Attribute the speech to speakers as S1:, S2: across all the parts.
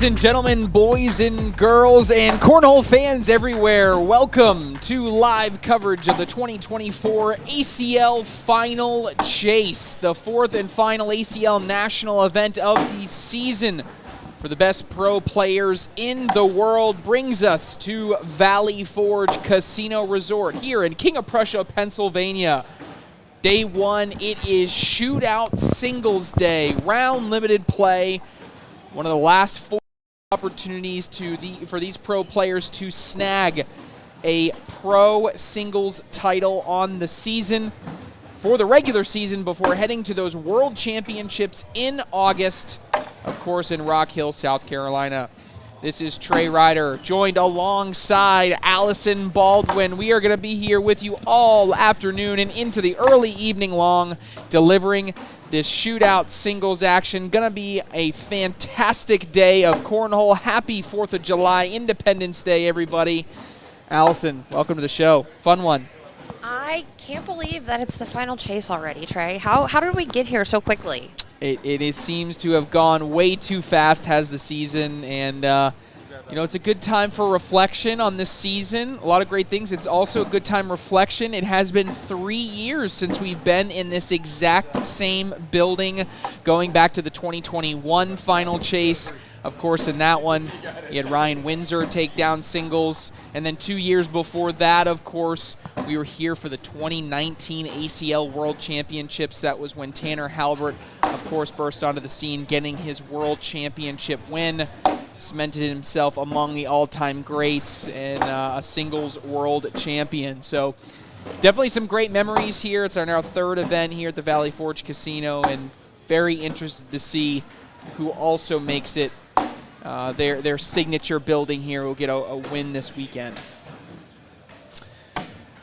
S1: Ladies and gentlemen, boys and girls, and cornhole fans everywhere, welcome to live coverage of the 2024 ACL Final Chase, the fourth and final ACL national event of the season for the best pro players in the world. Brings us to Valley Forge Casino Resort here in King of Prussia, Pennsylvania. Day one, it is Shootout Singles Day, round limited play. One of the last four opportunities for these pro players to snag a pro singles title on the season for the regular season before heading to those World Championships in August, of course, in Rock Hill, South Carolina. This is Trey Ryder, joined alongside Allison Baldwin. We are going to be here with you all afternoon and into the early evening long, delivering this Shootout singles action. Gonna be a fantastic day of cornhole. Happy 4th of July, Independence Day, everybody. Allison, welcome to the show. Fun one.
S2: I can't believe that it's the final chase already, Trey. How did we get here so quickly?
S1: It seems to have gone way too fast, has the season, and you know, it's a good time for reflection on this season. A lot of great things. It's also a good time reflection. It has been 3 years since we've been in this exact same building, going back to the 2021 final chase. Of course, in that one, you had Ryan Windsor take down singles. And then 2 years before that, of course, we were here for the 2019 ACL World Championships. That was when Tanner Halbert, of course, burst onto the scene, getting his World Championship win. Cemented himself among the all-time greats and a singles world champion. So definitely some great memories here. It's our now third event here at the Valley Forge Casino, and very interested to see who also makes it their signature building here will get a win this weekend.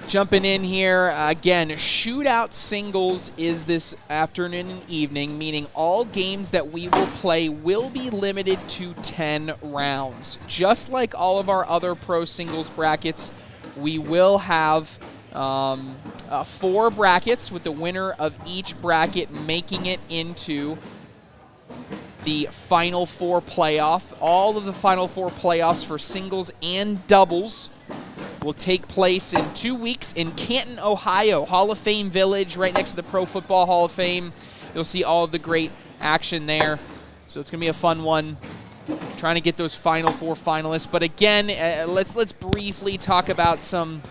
S1: Jumping in here, again, Shootout Singles is this afternoon and evening, meaning all games that we will play will be limited to 10 rounds. Just like all of our other pro singles brackets, we will have 4 brackets, with the winner of each bracket making it into the Final Four playoff. All of the Final Four playoffs for singles and doubles will take place in 2 weeks in Canton, Ohio, Hall of Fame Village, right next to the Pro Football Hall of Fame. You'll see all of the great action there. So it's going to be a fun one, trying to get those Final Four finalists. But again, let's briefly talk about some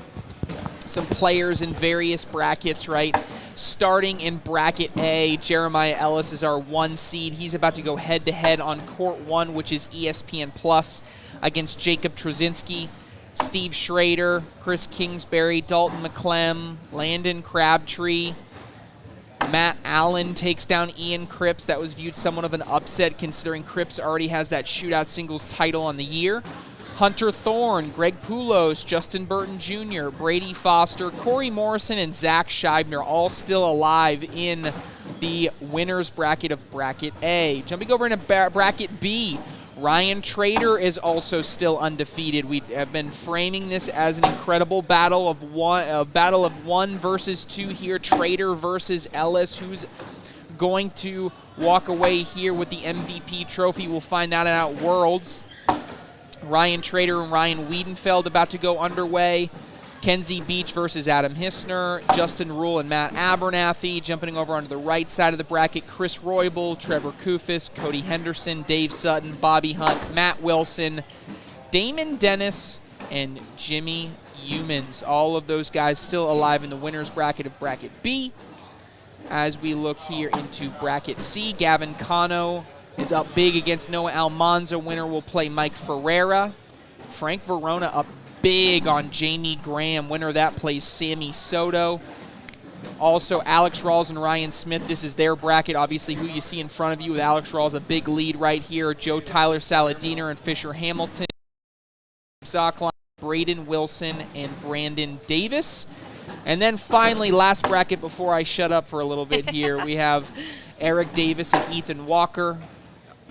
S1: players in various brackets, right? Starting in bracket A, Jeremiah Ellis is our 1 seed. He's about to go head-to-head on Court 1, which is ESPN Plus, against Jacob Trzynski, Steve Schrader, Chris Kingsbury, Dalton McClem, Landon Crabtree. Matt Allen takes down Ian Cripps. That was viewed somewhat of an upset, considering Cripps already has that Shootout singles title on the year. Hunter Thorne, Greg Poulos, Justin Burton Jr., Brady Foster, Corey Morrison, and Zach Scheibner, all still alive in the winner's bracket of bracket A. Jumping over into bracket B, Ryan Trader is also still undefeated. We have been framing this as an incredible battle of one versus two here. Trader versus Ellis. Who's going to walk away here with the MVP trophy? We'll find that out at Worlds. Ryan Trader and Ryan Weedenfeld about to go underway. Kenzie Beach versus Adam Hissner. Justin Rule and Matt Abernathy. Jumping over onto the right side of the bracket, Chris Roybal, Trevor Kufis, Cody Henderson, Dave Sutton, Bobby Hunt, Matt Wilson, Damon Dennis, and Jimmy Humans. All of those guys still alive in the winner's bracket of bracket B. As we look here into bracket C, Gavin Cano is up big against Noah Almanza. Winner will play Mike Ferreira. Frank Verona up big on Jamie Graham. Winner of that plays Sammy Soto. Also, Alex Rawls and Ryan Smith. This is their bracket. Obviously, who you see in front of you with Alex Rawls, a big lead right here. Joe Tyler Saladiner and Fisher Hamilton. Zockline, Braden Wilson, and Brandon Davis. And then finally, last bracket before I shut up for a little bit here, we have Eric Davis and Ethan Walker,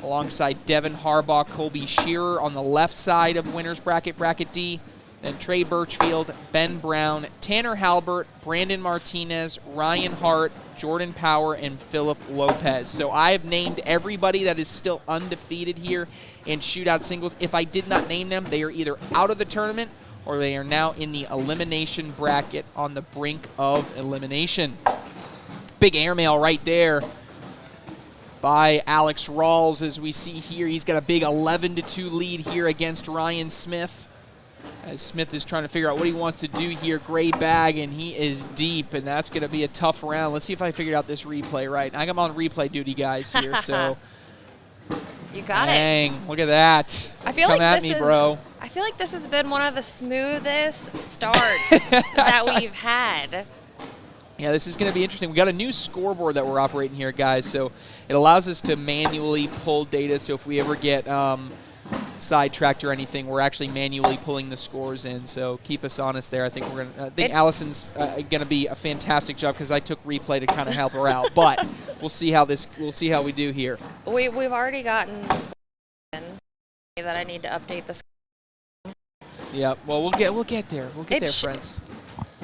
S1: alongside Devin Harbaugh, Colby Shearer on the left side of winner's bracket, bracket D. Then Trey Birchfield, Ben Brown, Tanner Halbert, Brandon Martinez, Ryan Hart, Jordan Power, and Philip Lopez. So I have named everybody that is still undefeated here in Shootout singles. If I did not name them, they are either out of the tournament or they are now in the elimination bracket on the brink of elimination. Big airmail right there by Alex Rawls. As we see here, he's got a big 11-2 lead here against Ryan Smith. As Smith is trying to figure out what he wants to do here. Gray bag, and he is deep, and that's going to be a tough round. Let's see if I figured out this replay right. I'm on replay duty, guys, here, so.
S2: You got
S1: Dang,
S2: it.
S1: Look at that.
S2: I feel
S1: Come
S2: like
S1: at
S2: this
S1: me,
S2: is,
S1: bro.
S2: I feel like this has been one of the smoothest starts that we've had.
S1: Yeah, this is going to be interesting. We got a new scoreboard that we're operating here, guys, so it allows us to manually pull data. So if we ever get sidetracked or anything, we're actually manually pulling the scores in. So keep us honest there. I think Allison's going to be a fantastic job because I took replay to kind of help her out. But we'll see how we do here.
S2: We've already gotten that I need to update the score.
S1: Yeah. Well, we'll get there. We'll get there, friends.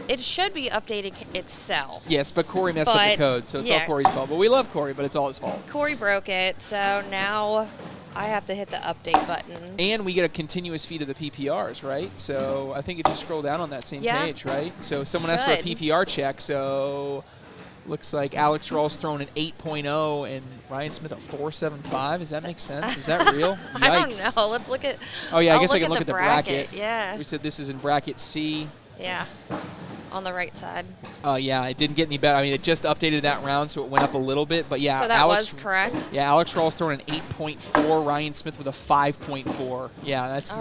S2: It should be updating itself.
S1: Yes, but Corey messed up the code, so it's all Corey's fault. But we love Corey, but it's all his fault.
S2: Corey broke it, so now I have to hit the update button.
S1: And we get a continuous feed of the PPRs, right? So I think if you scroll down on that same page, right? So someone asked for a PPR check, so looks like Alex Rawls throwing an 8.0 and Ryan Smith at 4.75. Does that make sense? Is that real? Yikes.
S2: I don't know. Let's look at.
S1: Oh yeah, I guess I can look at the bracket.
S2: Yeah.
S1: We said this is in bracket C.
S2: Yeah. On the right side.
S1: Oh yeah, it didn't get any better. I mean, it just updated that round, so it went up a little bit. But yeah,
S2: so that was correct.
S1: Yeah, Alex Rawls throwing an 8.4. Ryan Smith with a 5.4. Yeah, that's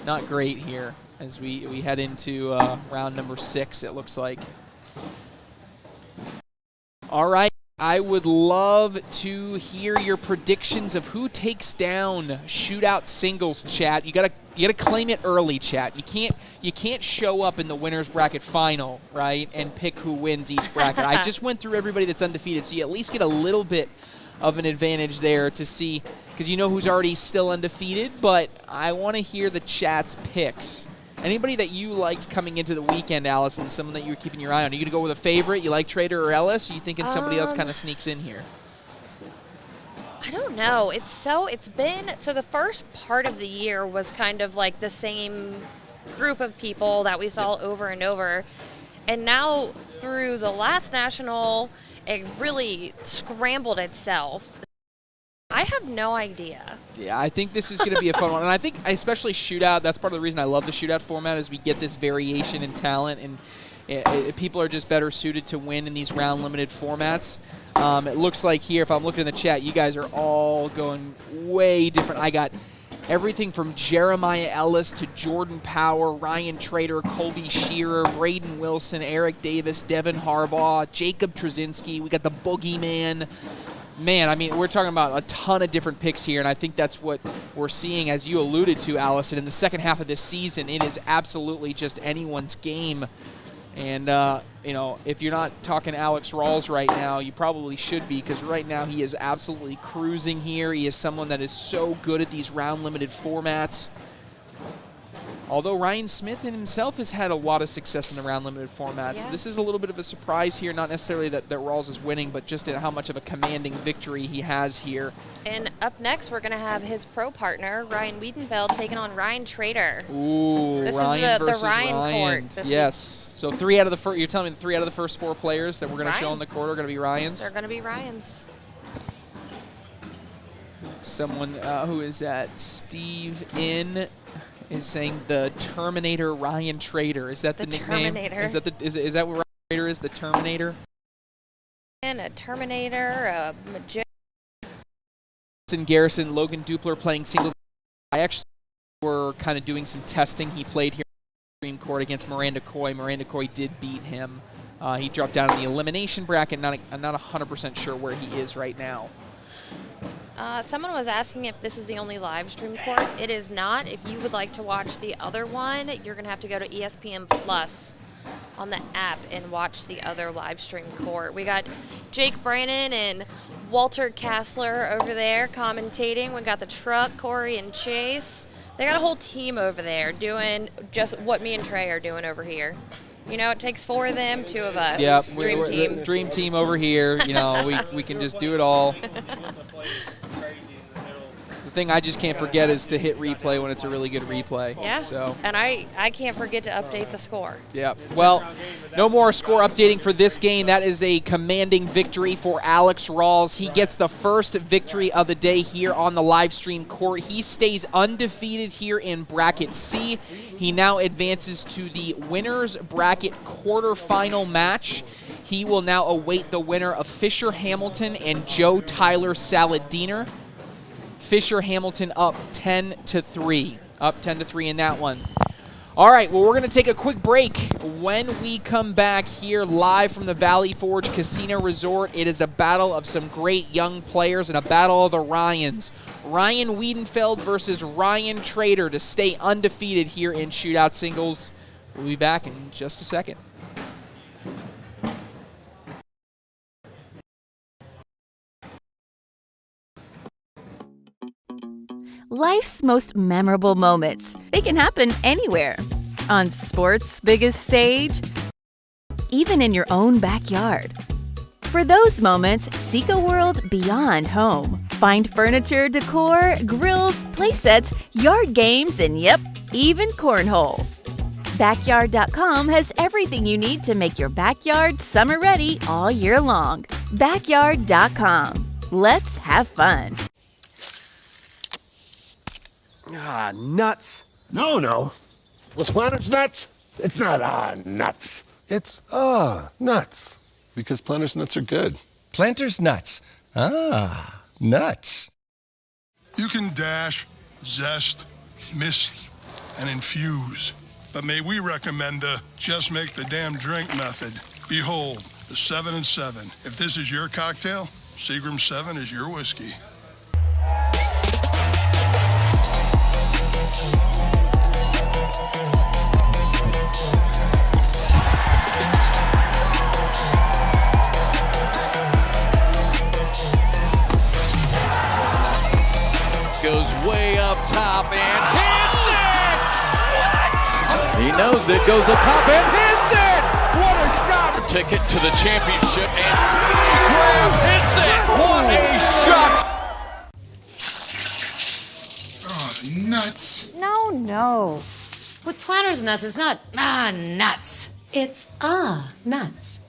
S1: not great here as we head into round number 6. It looks like. All right, I would love to hear your predictions of who takes down Shootout singles, chat. You gotta claim it early, chat. You can't show up in the winner's bracket final, right, and pick who wins each bracket. I just went through everybody that's undefeated, so you at least get a little bit of an advantage there to see, because you know who's already still undefeated, but I want to hear the chat's picks. Anybody that you liked coming into the weekend, Allison, someone that you were keeping your eye on? Are you going to go with a favorite? You like Trader or Ellis? Or are you thinking somebody else kind of sneaks in here?
S2: I don't know. So the first part of the year was kind of like the same group of people that we saw over and over. And now through the last national, it really scrambled itself. I have no idea.
S1: Yeah, I think this is going to be a fun one. And I think especially Shootout, that's part of the reason I love the Shootout format is we get this variation in talent, and people are just better suited to win in these round-limited formats. It looks like here, if I'm looking in the chat, you guys are all going way different. I got everything from Jeremiah Ellis to Jordan Power, Ryan Trader, Colby Shearer, Braden Wilson, Eric Davis, Devin Harbaugh, Jacob Trzynski. We got the Boogeyman. Man, I mean, we're talking about a ton of different picks here, and I think that's what we're seeing, as you alluded to, Allison. In the second half of this season, it is absolutely just anyone's game. And, if you're not talking Alex Rawls right now, you probably should be, because right now he is absolutely cruising here. He is someone that is so good at these round-limited formats. Although Ryan Smith in himself has had a lot of success in the round-limited format. So this is a little bit of a surprise here, not necessarily that Rawls is winning, but just in how much of a commanding victory he has here.
S2: And up next, we're going to have his pro partner, Ryan Weedenfeld, taking on Ryan Trader.
S1: Ooh,
S2: this
S1: Ryan
S2: is
S1: versus
S2: the Ryan
S1: Ryan.
S2: court.
S1: Yes. So you're telling me the 3 out of the first 4 players that we're going to show on the court are going to be Ryans?
S2: They're going to be Ryans.
S1: Someone who is at Steve in is saying the Terminator Ryan Trader. Is that the nickname?
S2: Terminator.
S1: Is that what Ryan Trader is? The Terminator?
S2: And a Terminator, a magician.
S1: Garrison, Logan Dupler playing singles. I actually were kind of doing some testing. He played here on the Supreme Court against Miranda Coy. Miranda Coy did beat him. He dropped down in the elimination bracket. I'm not 100% sure where he is right now.
S2: Someone was asking if this is the only live stream court. It is not. If you would like to watch the other one, you're going to have to go to ESPN Plus on the app and watch the other live stream court. We got Jake Brannon and Walter Kassler over there commentating. We got the truck, Corey and Chase. They got a whole team over there doing just what me and Trey are doing over here. You know, it takes 4 of them, 2 of us.
S1: Yep,
S2: Dream
S1: we're
S2: team.
S1: the dream team over here. You know, we can just do it all. The thing I just can't forget is to hit replay when it's a really good replay.
S2: Yeah.
S1: So.
S2: And I can't forget to update the score.
S1: Yeah. Well, no more score updating for this game. That is a commanding victory for Alex Rawls. He gets the first victory of the day here on the live stream court. He stays undefeated here in Bracket C. He now advances to the winner's bracket quarterfinal match. He will now await the winner of Fisher Hamilton and Joe Tyler Saladiner. Fisher Hamilton up 10-3. Up 10-3 in that one. All right, well, we're going to take a quick break. When we come back here live from the Valley Forge Casino Resort, it is a battle of some great young players and a battle of the Ryans. Ryan Weedenfeld versus Ryan Trader to stay undefeated here in Shootout Singles. We'll be back in just a second.
S3: Life's most memorable moments. They can happen anywhere. On sports' biggest stage, even in your own backyard. For those moments, seek a world beyond home. Find furniture, decor, grills, playsets, yard games, and yep, even cornhole. Backyard.com has everything you need to make your backyard summer ready all year long. Backyard.com. Let's have fun.
S4: Ah, nuts.
S5: No. Was Planters nuts? It's not nuts.
S6: It's nuts. Because Planters nuts are good.
S7: Planters nuts. Nuts.
S8: You can dash, zest, mist, and infuse. But may we recommend the just make the damn drink method. Behold, the 7 and 7. If this is your cocktail, Seagram 7 is your whiskey.
S9: Goes way up top and hits it! What? He knows it, goes up top and hits it! What a shot! Ticket to the championship and Graham hits it! What a shot!
S5: Oh, nuts.
S10: No. With Planters nuts, it's not nuts. It's nuts.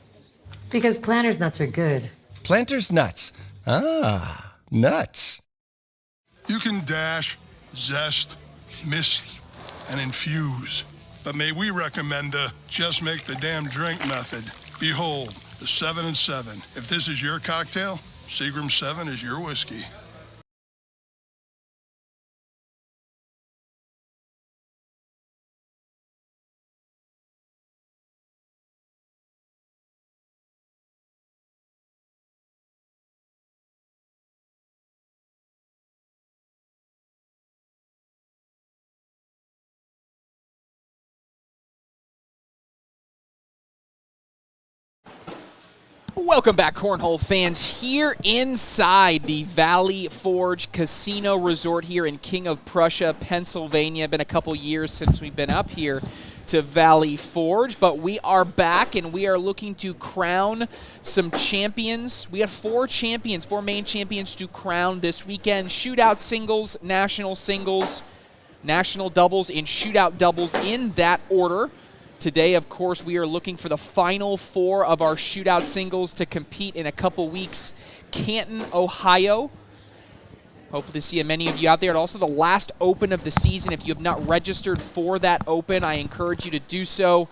S10: Because Planters nuts are good.
S7: Planters nuts. Nuts.
S8: You can dash, zest, mist, and infuse. But may we recommend the just make the damn drink method. Behold, the 7 and 7. If this is your cocktail, Seagram 7 is your whiskey.
S1: Welcome back, Cornhole fans, here inside the Valley Forge Casino Resort here in King of Prussia, Pennsylvania. Been a couple years since we've been up here to Valley Forge, but we are back and we are looking to crown some champions. We have 4 main champions to crown this weekend. Shootout singles, national doubles, and shootout doubles in that order. Today, of course, we are looking for the final 4 of our shootout singles to compete in a couple weeks. Canton, Ohio. Hopefully to see many of you out there. And also the last Open of the season. If you have not registered for that Open, I encourage you to do so.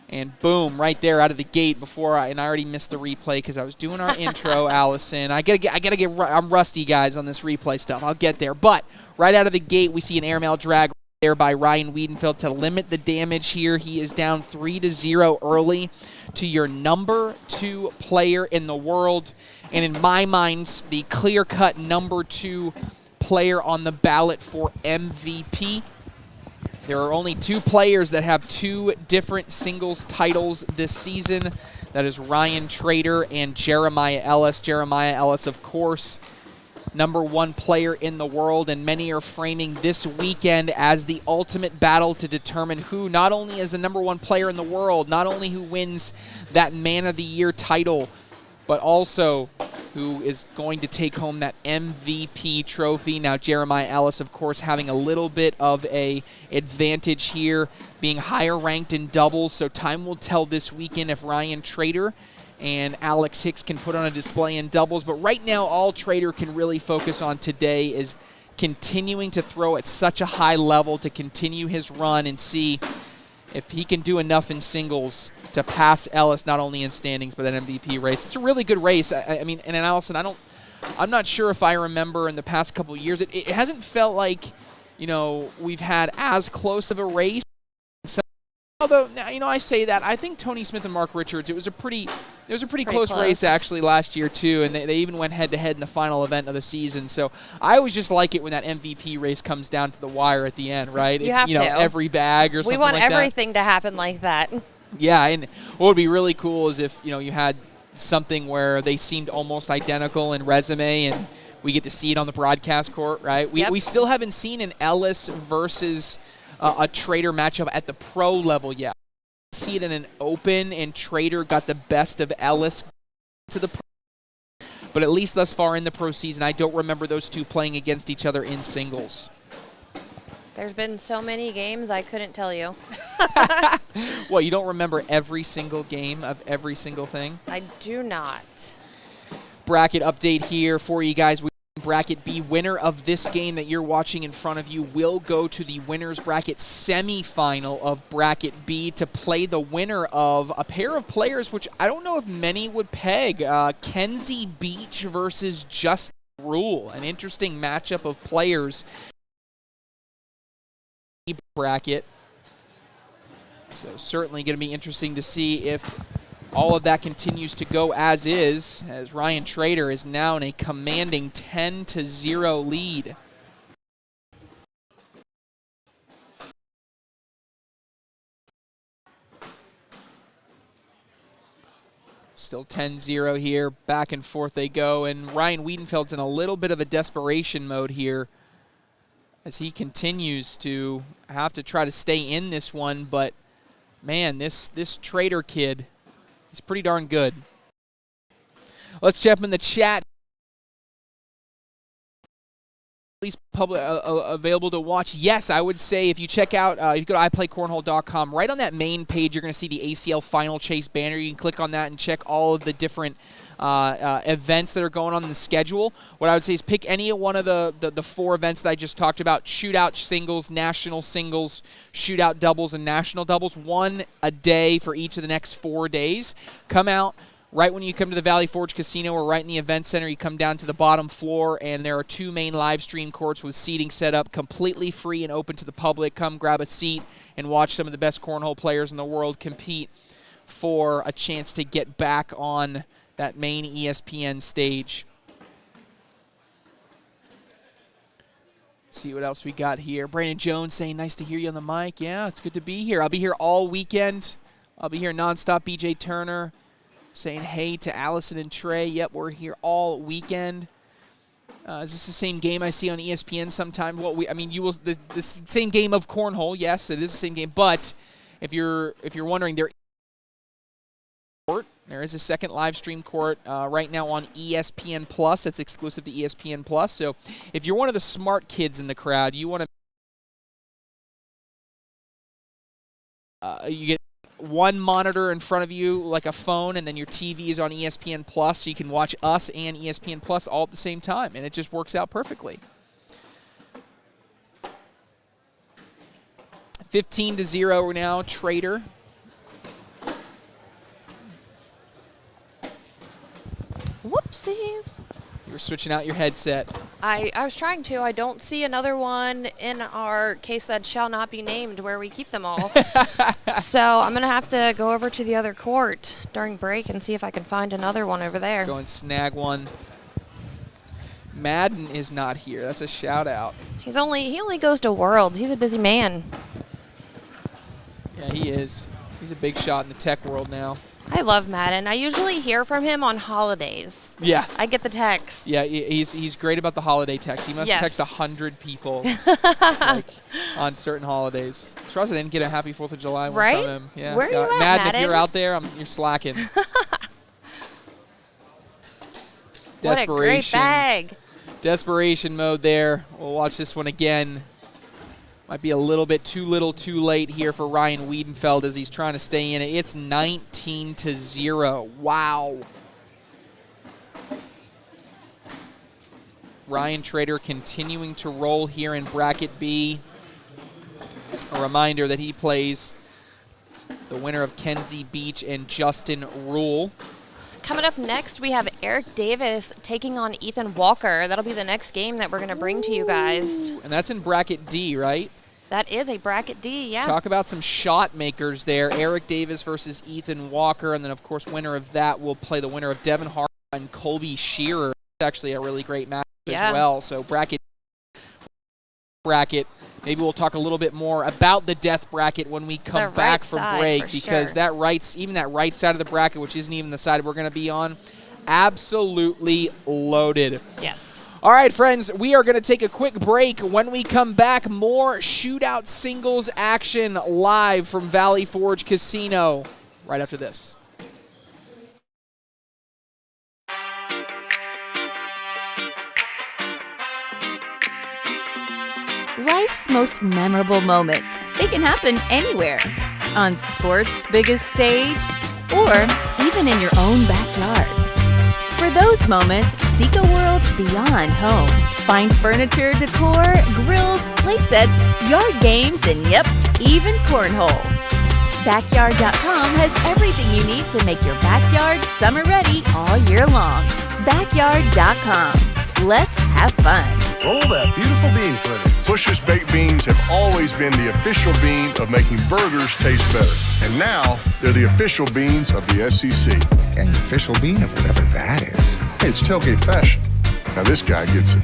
S1: And boom, right there out of the gate and I already missed the replay because I was doing our intro, Allison. I'm rusty, guys, on this replay stuff. I'll get there. But right out of the gate, we see an airmail drag there by Ryan Weedenfeld to limit the damage here. He is down 3-0 early to your number 2 player in the world. And in my mind, the clear-cut number 2 player on the ballot for MVP. There are only 2 players that have 2 different singles titles this season. That is Ryan Trader and Jeremiah Ellis. Jeremiah Ellis, of course, #1 player in the world, and many are framing this weekend as the ultimate battle to determine who not only is the #1 player in the world, not only who wins that Man of the Year title, but also who is going to take home that MVP trophy. Now, Jeremiah Ellis, of course, having a little bit of a advantage here, being higher ranked in doubles, so time will tell this weekend if Ryan Trader and Alex Hicks can put on a display in doubles. But right now, all Trader can really focus on today is continuing to throw at such a high level to continue his run and see if he can do enough in singles to pass Ellis, not only in standings, but that MVP race. It's a really good race. I mean, and Allison, I'm not sure if I remember in the past couple of years, it hasn't felt like, we've had as close of a race. Although, I say that, I think Tony Smith and Mark Richards, it was a pretty close race actually last year too, and they even went head-to-head in the final event of the season. So I always just like it when that MVP race comes down to the wire at the end, right?
S2: You have to.
S1: Every bag or something like that.
S2: We want everything to happen like that.
S1: Yeah, and what would be really cool is if, you had something where they seemed almost identical in resume and we get to see it on the broadcast court, right? We still haven't seen an Ellis versus a Trader matchup at the pro level yet. See it in an open, and Trader got the best of Ellis to the pro. But at least thus far in the pro season, I don't remember those two playing against each other in singles.
S2: There's been so many games, I couldn't tell you.
S1: Well, you don't remember every single game of every single thing?
S2: I do not.
S1: Bracket update here for you guys. Bracket B, winner of this game that you're watching in front of you will go to the winner's bracket semifinal of Bracket B to play the winner of a pair of players which I don't know if many would peg. Kenzie Beach versus Justin Rule. An interesting matchup of players. Bracket. So certainly going to be interesting to see if all of that continues to go as is, as Ryan Trader is now in a commanding 10-0 lead. Still 10-0 here, back and forth they go, and Ryan Weedenfeld's in a little bit of a desperation mode here as he continues to have to try to stay in this one, but man, this Trader kid, he's pretty darn good. Let's jump in the chat. Please available to watch. Yes, I would say if you check out, if you go to iPlayCornhole.com, right on that main page, you're going to see the ACL Final Chase banner. You can click on that and check all of the different events that are going on in the schedule. What I would say is pick any one of the 4 events that I just talked about: Shootout singles, National singles, Shootout doubles, and National doubles. 1 a day for each of the next 4 days. Come out. Right when you come to the Valley Forge Casino, or right in the event center, you come down to the bottom floor, and there are 2 main live stream courts with seating set up, completely free and open to the public. Come grab a seat and watch some of the best cornhole players in the world compete for a chance to get back on that main ESPN stage. Let's see what else we got here. Brandon Jones saying, nice to hear you on the mic. Yeah, it's good to be here. I'll be here all weekend. I'll be here nonstop. BJ Turner saying hey to Allison and Trey. Yep, we're here all weekend. Is this the same game I see on ESPN sometime? Well, you will the same game of cornhole. Yes, it is the same game. But if you're wondering, there is a second live stream court right now on ESPN Plus. That's exclusive to ESPN Plus. So if you're one of the smart kids in the crowd, you want to you get one monitor in front of you like a phone, and then your TV is on ESPN Plus, so you can watch us and ESPN Plus all at the same time, and it just works out perfectly. 15-0 now, Trader.
S2: Whoopsies.
S1: You were switching out your headset.
S2: I was trying to. I don't see another one in our case that shall not be named where we keep them all. So I'm going to have to go over to the other court during break and see if I can find another one over there.
S1: Go and snag one. Madden is not here. That's a shout out.
S2: He only goes to Worlds. He's a busy man.
S1: Yeah, he is. He's a big shot in the tech world now.
S2: I love Madden. I usually hear from him on holidays.
S1: Yeah.
S2: I get the text.
S1: Yeah, he's great about the holiday text. He must text 100 people like, on certain holidays. I'm surprised I didn't get a happy 4th of July one
S2: Right?
S1: from him. Yeah.
S2: Where are you at,
S1: Madden,
S2: Madden?
S1: if you're out there, you're slacking.
S2: What a great bag.
S1: Desperation mode there. We'll watch this one again. Might be a little bit too little too late here for Ryan Weedenfeld as he's trying to stay in it. It's 19-0. Wow. Ryan Trader continuing to roll here in bracket B. A reminder that he plays the winner of Kenzie Beach and Justin Rule.
S2: Coming up next, we have Eric Davis taking on Ethan Walker. That'll be the next game that we're going to bring to you guys.
S1: And that's in bracket D, right?
S2: That is a bracket D, yeah.
S1: Talk about some shot makers there. Eric Davis versus Ethan Walker. And then, of course, winner of that will play the winner of Devin Harbaugh and Colby Shearer. It's actually a really great match as well. So bracket. Maybe we'll talk a little bit more about the death bracket when we come back from break, because that right side of the bracket, which isn't even the side we're going to be on, absolutely loaded.
S2: Yes.
S1: All right, friends, we are going to take a quick break. When we come back, more Shootout singles action live from Valley Forge Casino right after this.
S3: Life's most memorable moments. They can happen anywhere. On sports' biggest stage, or even in your own backyard. For those moments, seek a world beyond home. Find furniture, decor, grills, play sets, yard games, and yep, even cornhole. Backyard.com has everything you need to make your backyard summer ready all year long. Backyard.com. Let's have fun.
S5: Roll that beautiful bean footage.
S8: Bush's Baked Beans have always been the official bean of making burgers taste better. And now, they're the official beans of the SEC.
S11: And the official bean of whatever that is.
S8: Hey, it's tailgate fashion. Now this guy gets it.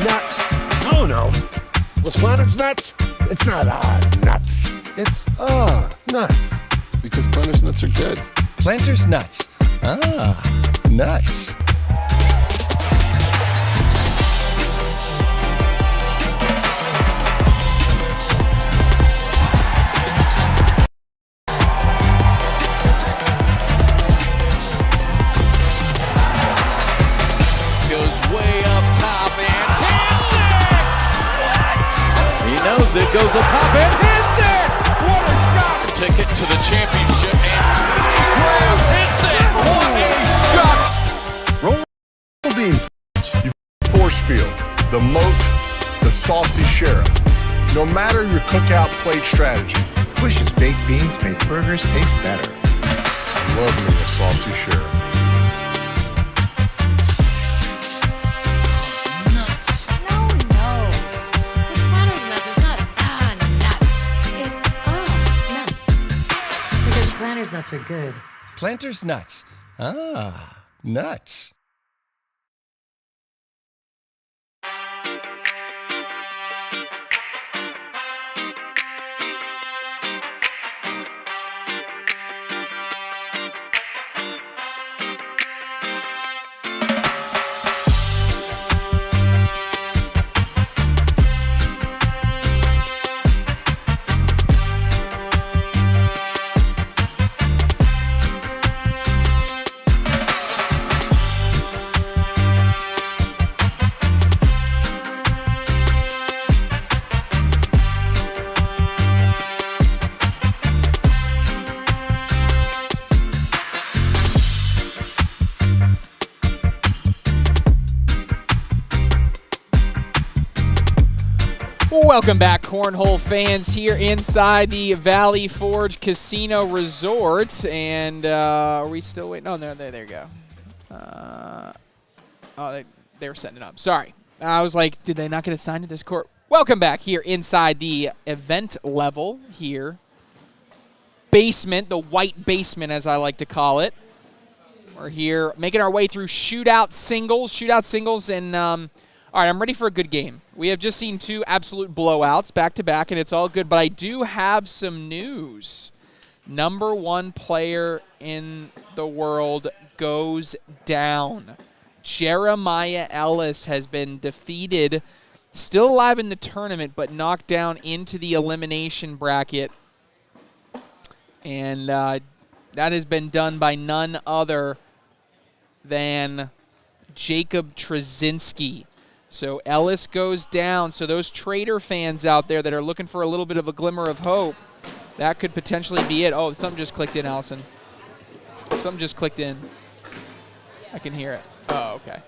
S5: Nuts. Oh, no. Was Planner's nuts? It's not nuts.
S6: It's nuts. Because Planner's nuts are good.
S7: Planters nuts. Nuts.
S9: It goes the top and hits it! What a shot! Ticket to the championship and Graham hits it! What a shot!
S8: Roll bean footage. You force field, the moat, the saucy sheriff. No matter your cookout plate strategy.
S11: Bush's Baked Beans make burgers taste better.
S8: I love me a saucy sheriff.
S10: Planters nuts are good.
S7: Planters nuts. Nuts.
S1: Welcome back, Cornhole fans, here inside the Valley Forge Casino Resort. And are we still waiting? Oh, there you go. They were setting it up. Sorry. I was like, did they not get assigned to this court? Welcome back here inside the event level here. Basement, the white basement as I like to call it. We're here making our way through Shootout singles. Shootout singles, and All right, I'm ready for a good game. We have just seen 2 absolute blowouts back-to-back, and it's all good. But I do have some news. Number 1 player in the world goes down. Jeremiah Ellis has been defeated, still alive in the tournament, but knocked down into the elimination bracket. And that has been done by none other than Jacob Trzynski. So Ellis goes down. So those Trader fans out there that are looking for a little bit of a glimmer of hope, that could potentially be it. Oh, something just clicked in, Allison. Something just clicked in. I can hear it. Oh, okay.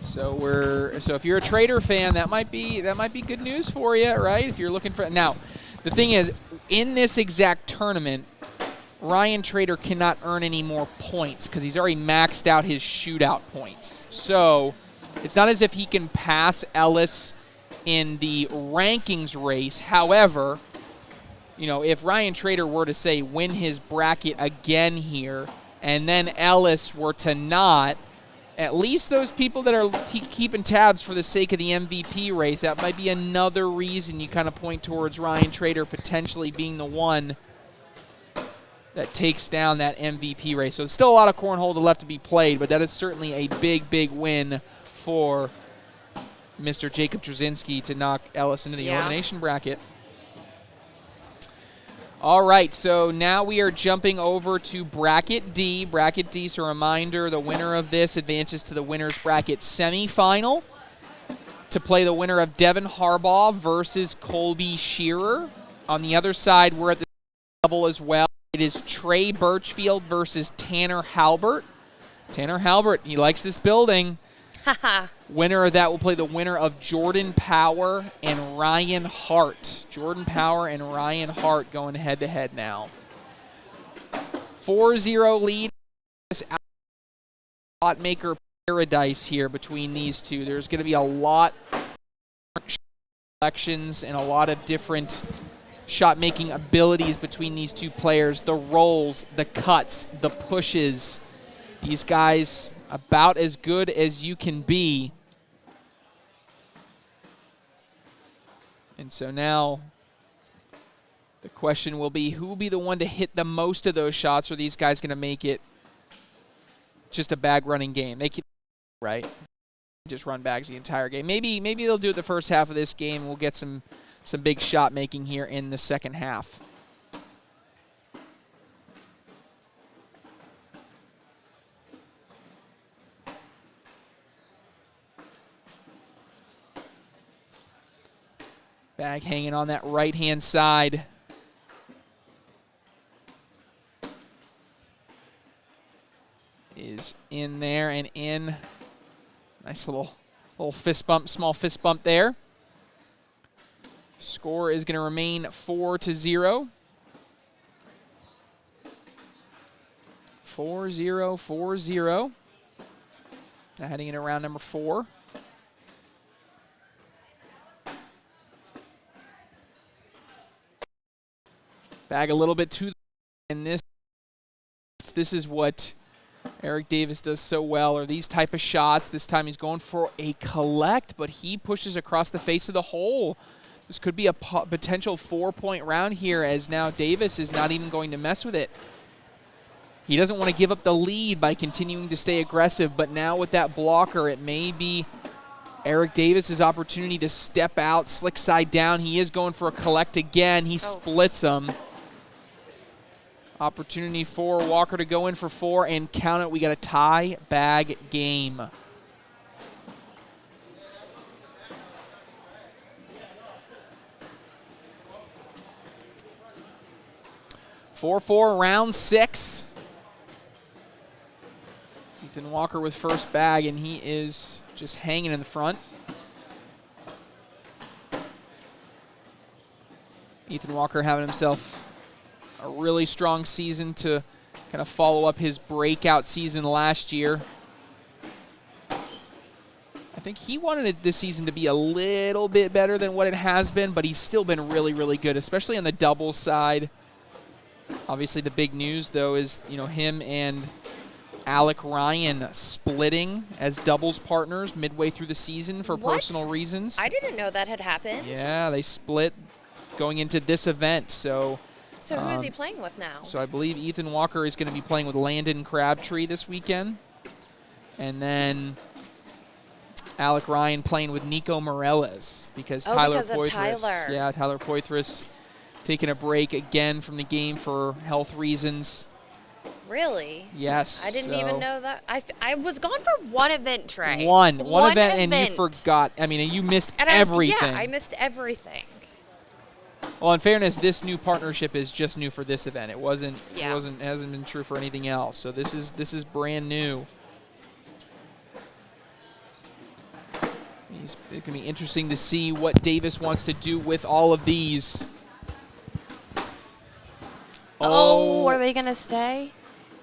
S1: So if you're a Trader fan, that might be good news for you, right? If you're looking for now, the thing is, in this exact tournament, Ryan Trader cannot earn any more points because he's already maxed out his shootout points. So it's not as if he can pass Ellis in the rankings race. However, you know, if Ryan Trader were to, say, win his bracket again here, and then Ellis were to not, at least those people that are keeping tabs for the sake of the MVP race, that might be another reason you kind of point towards Ryan Trader potentially being the one that takes down that MVP race. So there's still a lot of cornhole left to be played, but that is certainly a big, big win for Mr. Jacob Trzynski to knock Ellis into the elimination bracket. All right, so now we are jumping over to Bracket D. Bracket D, so a reminder, the winner of this advances to the winner's bracket semifinal to play the winner of Devin Harbaugh versus Colby Shearer. On the other side, we're at the level as well. It is Trey Birchfield versus Tanner Halbert. Tanner Halbert, he likes this building. Winner of that will play the winner of Jordan Power and Ryan Hart. Jordan Power and Ryan Hart going head-to-head now. 4-0 lead. Shot maker paradise here between these two. There's going to be a lot of selections and a lot of different shot-making abilities between these two players. The rolls, the cuts, the pushes. These guys about as good as you can be. And so now the question will be, who will be the one to hit the most of those shots, or are these guys going to make it just a bag running game? They can, right? Just run bags the entire game. Maybe they'll do it the first half of this game, and we'll get some big shot making here in the second half. Bag hanging on that right-hand side. Is in there and in. Nice little fist bump, small fist bump there. Score is going to remain 4-0. 4-0, 4-0. Now heading into round number 4. Bag a little bit too, and this is what Eric Davis does so well, are these type of shots. This time he's going for a collect, but he pushes across the face of the hole. This could be a potential 4-point round here, as now Davis is not even going to mess with it. He doesn't want to give up the lead by continuing to stay aggressive, but now with that blocker, it may be Eric Davis's opportunity to step out, slick side down. He is going for a collect again. He splits them. Opportunity for Walker to go in for 4 and count it. We got a tie bag game. (4-4) round 6. Ethan Walker with first bag, and he is just hanging in the front. Ethan Walker having himself a really strong season to kind of follow up his breakout season last year. I think he wanted this season to be a little bit better than what it has been, but he's still been really, really good, especially on the doubles side. Obviously, the big news, though, is him and Alec Ryan splitting as doubles partners midway through the season for personal reasons.
S2: I didn't know that had happened.
S1: Yeah, they split going into this event. So
S2: who is he playing with now?
S1: So I believe Ethan Walker is going to be playing with Landon Crabtree this weekend. And then Alec Ryan playing with Nico Morales because Tyler Poitras. Yeah, Tyler Poitras taking a break again from the game for health reasons.
S2: Really?
S1: Yes.
S2: I didn't even know that. I was gone for one event, Trey.
S1: One event, and you forgot. I mean, you missed everything.
S2: Yeah, I missed everything.
S1: Well, in fairness, this new partnership is just new for this event. It wasn't. Yeah. It hasn't been true for anything else. So this is brand new. It's going to be interesting to see what Davis wants to do with all of these.
S2: Oh, are they going to stay?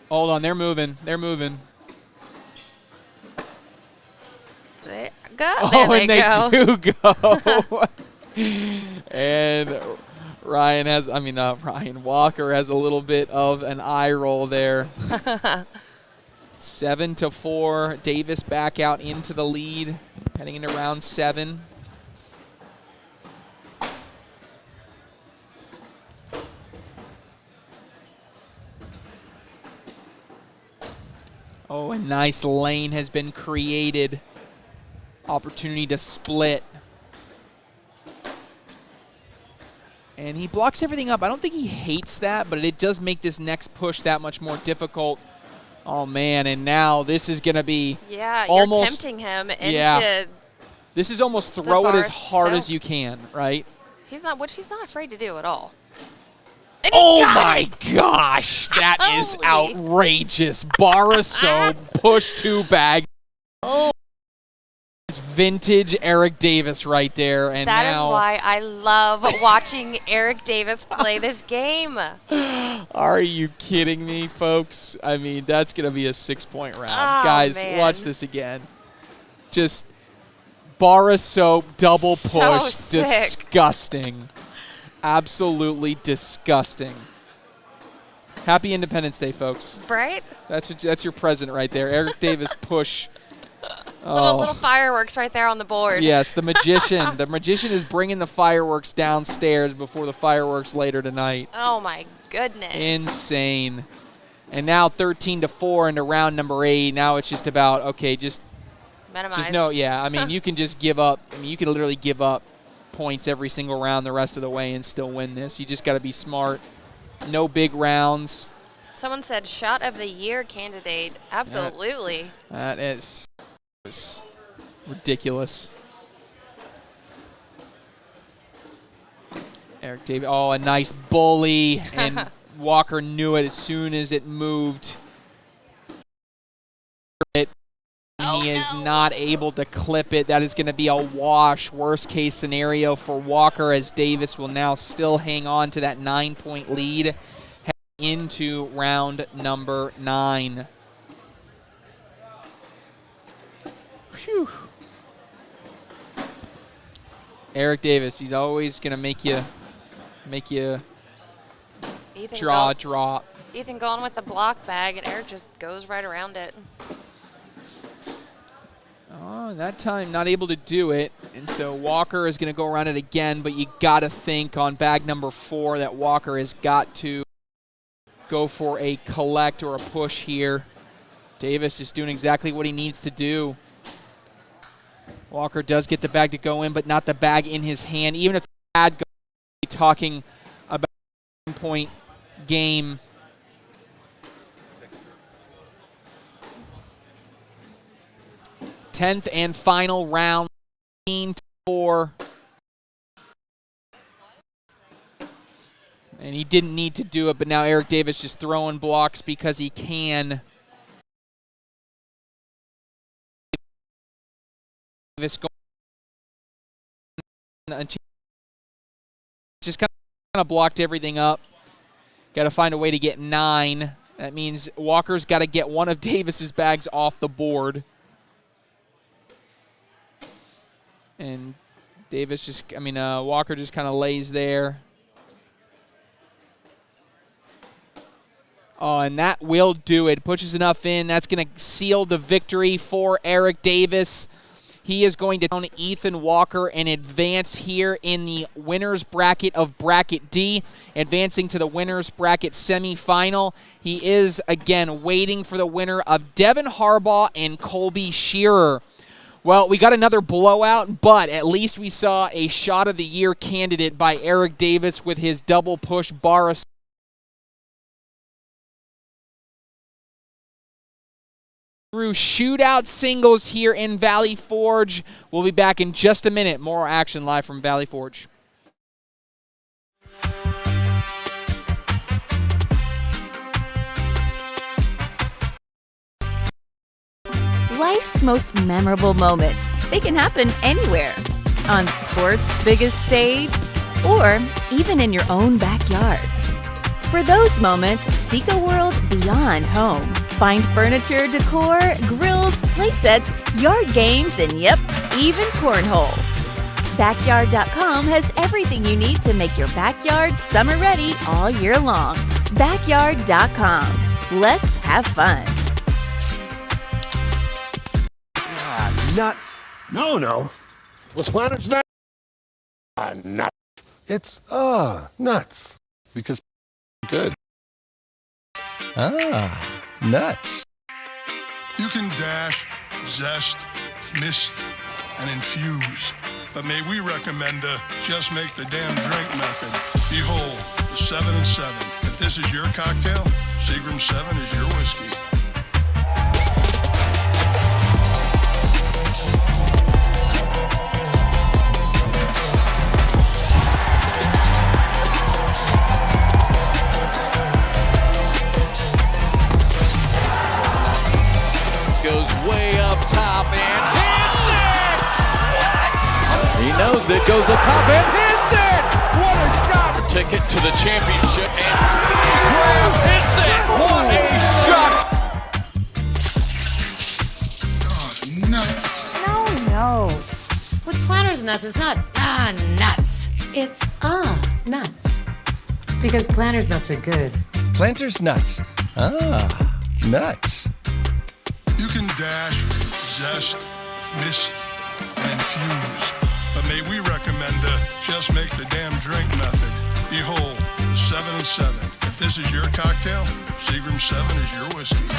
S1: Hold on, they're moving. They're moving.
S2: They go.
S1: Oh, and they do go. And Ryan Walker has a little bit of an eye roll there. 7-4. Davis back out into the lead, heading into round 7. Oh, a nice lane has been created. Opportunity to split. And he blocks everything up. I don't think he hates that, but it does make this next push that much more difficult. Oh, man, and now this is going to be almost,
S2: you're tempting him into
S1: this is almost throw it as hard as you can, right?
S2: He's not afraid to do at all.
S1: Oh my gosh, that is outrageous. Barasso push 2 bag. Oh, it's vintage Eric Davis right there. And
S2: that is why I love watching Eric Davis play this game.
S1: Are you kidding me, folks? I mean, that's going to be a 6-point round.
S2: Oh,
S1: guys, watch this again. Just Barasso double push. Disgusting. Absolutely disgusting. Happy Independence Day, folks.
S2: Right?
S1: That's your present right there. Eric Davis push.
S2: Little fireworks right there on the board.
S1: Yes, the magician. The magician is bringing the fireworks downstairs before the fireworks later tonight.
S2: Oh, my goodness.
S1: Insane. And now 13-4 into round number 8. Now it's just about, okay, just
S2: minimize.
S1: I mean, you can just give up. I mean, you can literally give up points every single round the rest of the way and still win this. You just got to be smart. No big rounds.
S2: Someone said shot of the year candidate. Absolutely.
S1: That is ridiculous. Eric Davis. Oh, a nice bully. And Walker knew it as soon as it moved. He is not able to clip it. That is going to be a wash. Worst case scenario for Walker, as Davis will now still hang on to that 9-point lead heading into round number 9. Whew. Eric Davis, he's always going to make you drop.
S2: Ethan going with the block bag, and Eric just goes right around it.
S1: Oh, that time not able to do it. And so Walker is going to go around it again, but you got to think on bag number 4 that Walker has got to go for a collect or a push here. Davis is doing exactly what he needs to do. Walker does get the bag to go in, but not the bag in his hand. Even if the bag goes, we're talking about a 9-point game. Tenth and final round, 13-4. And he didn't need to do it, but now Eric Davis just throwing blocks because he can. Davis going, just kind of blocked everything up. Got to find a way to get 9. That means Walker's got to get one of Davis's bags off the board. And Walker just kind of lays there. Oh, and that will do it. Pushes enough in. That's going to seal the victory for Eric Davis. He is going to down Ethan Walker and advance here in the winner's bracket of Bracket D, advancing to the winner's bracket semifinal. He is, again, waiting for the winner of Devin Harbaugh and Colby Shearer. Well, we got another blowout, but at least we saw a shot of the year candidate by Eric Davis with his double push bar assault. Through Shootout singles here in Valley Forge. We'll be back in just a minute. More action live from Valley Forge.
S3: Life's most memorable moments. They can happen anywhere. On sports' biggest stage, or even in your own backyard. For those moments, seek a world beyond home. Find furniture, decor, grills, playsets, yard games, and yep, even cornhole. Backyard.com has everything you need to make your backyard summer ready all year long. Backyard.com. Let's have fun.
S4: Nuts.
S5: No. What's planet's nuts? Nuts.
S6: It's nuts. Because good.
S7: Nuts.
S8: You can dash, zest, mist, and infuse. But may we recommend the just make the damn drink method. Behold, the 7 and 7. If this is your cocktail, Seagram 7 is your whiskey.
S9: Goes way up top and hits it! What? He knows it, goes up top and hits it! What a shot! Ticket to the championship and Graham hits it! What a shot!
S11: Oh, nuts.
S10: No. With Planters Nuts, it's not nuts. It's nuts. Because Planters Nuts are good.
S7: Planters Nuts. Nuts.
S8: You can dash, zest, mist, and infuse. But may we recommend the just make the damn drink method. Behold, the 7 and 7. If this is your cocktail, Seagram 7 is your whiskey.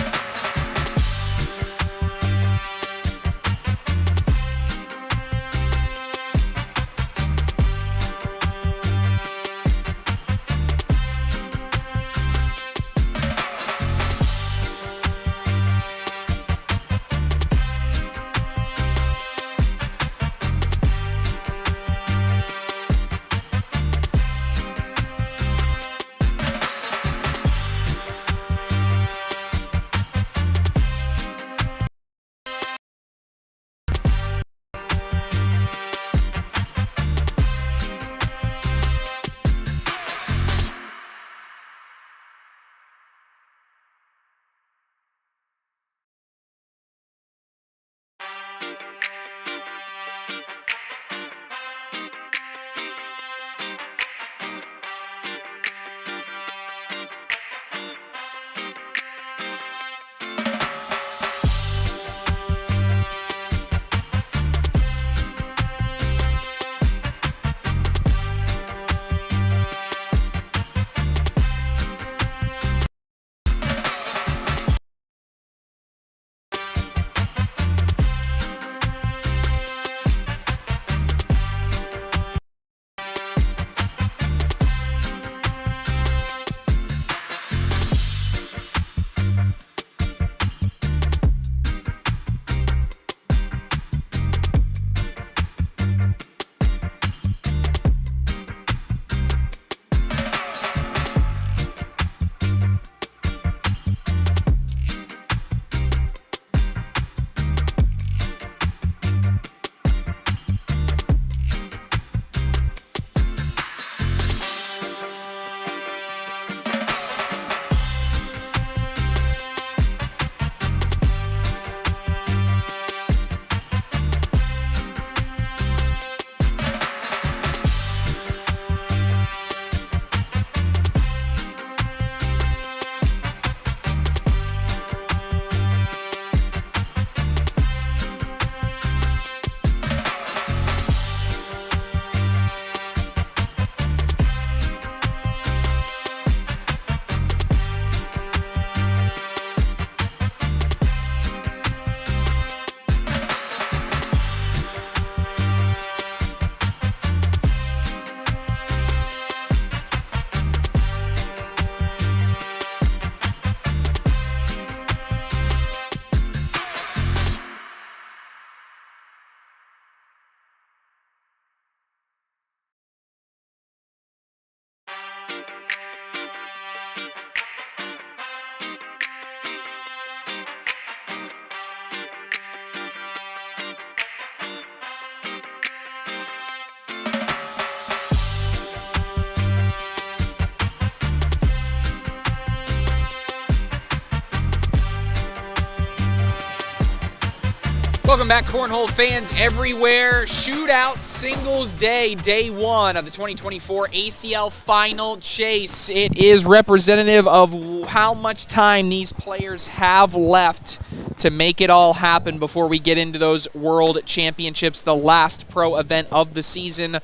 S1: Welcome back, Cornhole fans everywhere. Shootout Singles Day, Day 1 of the 2024 ACL Final Chase. It is representative of how much time these players have left to make it all happen before we get into those World Championships, the last pro event of the season.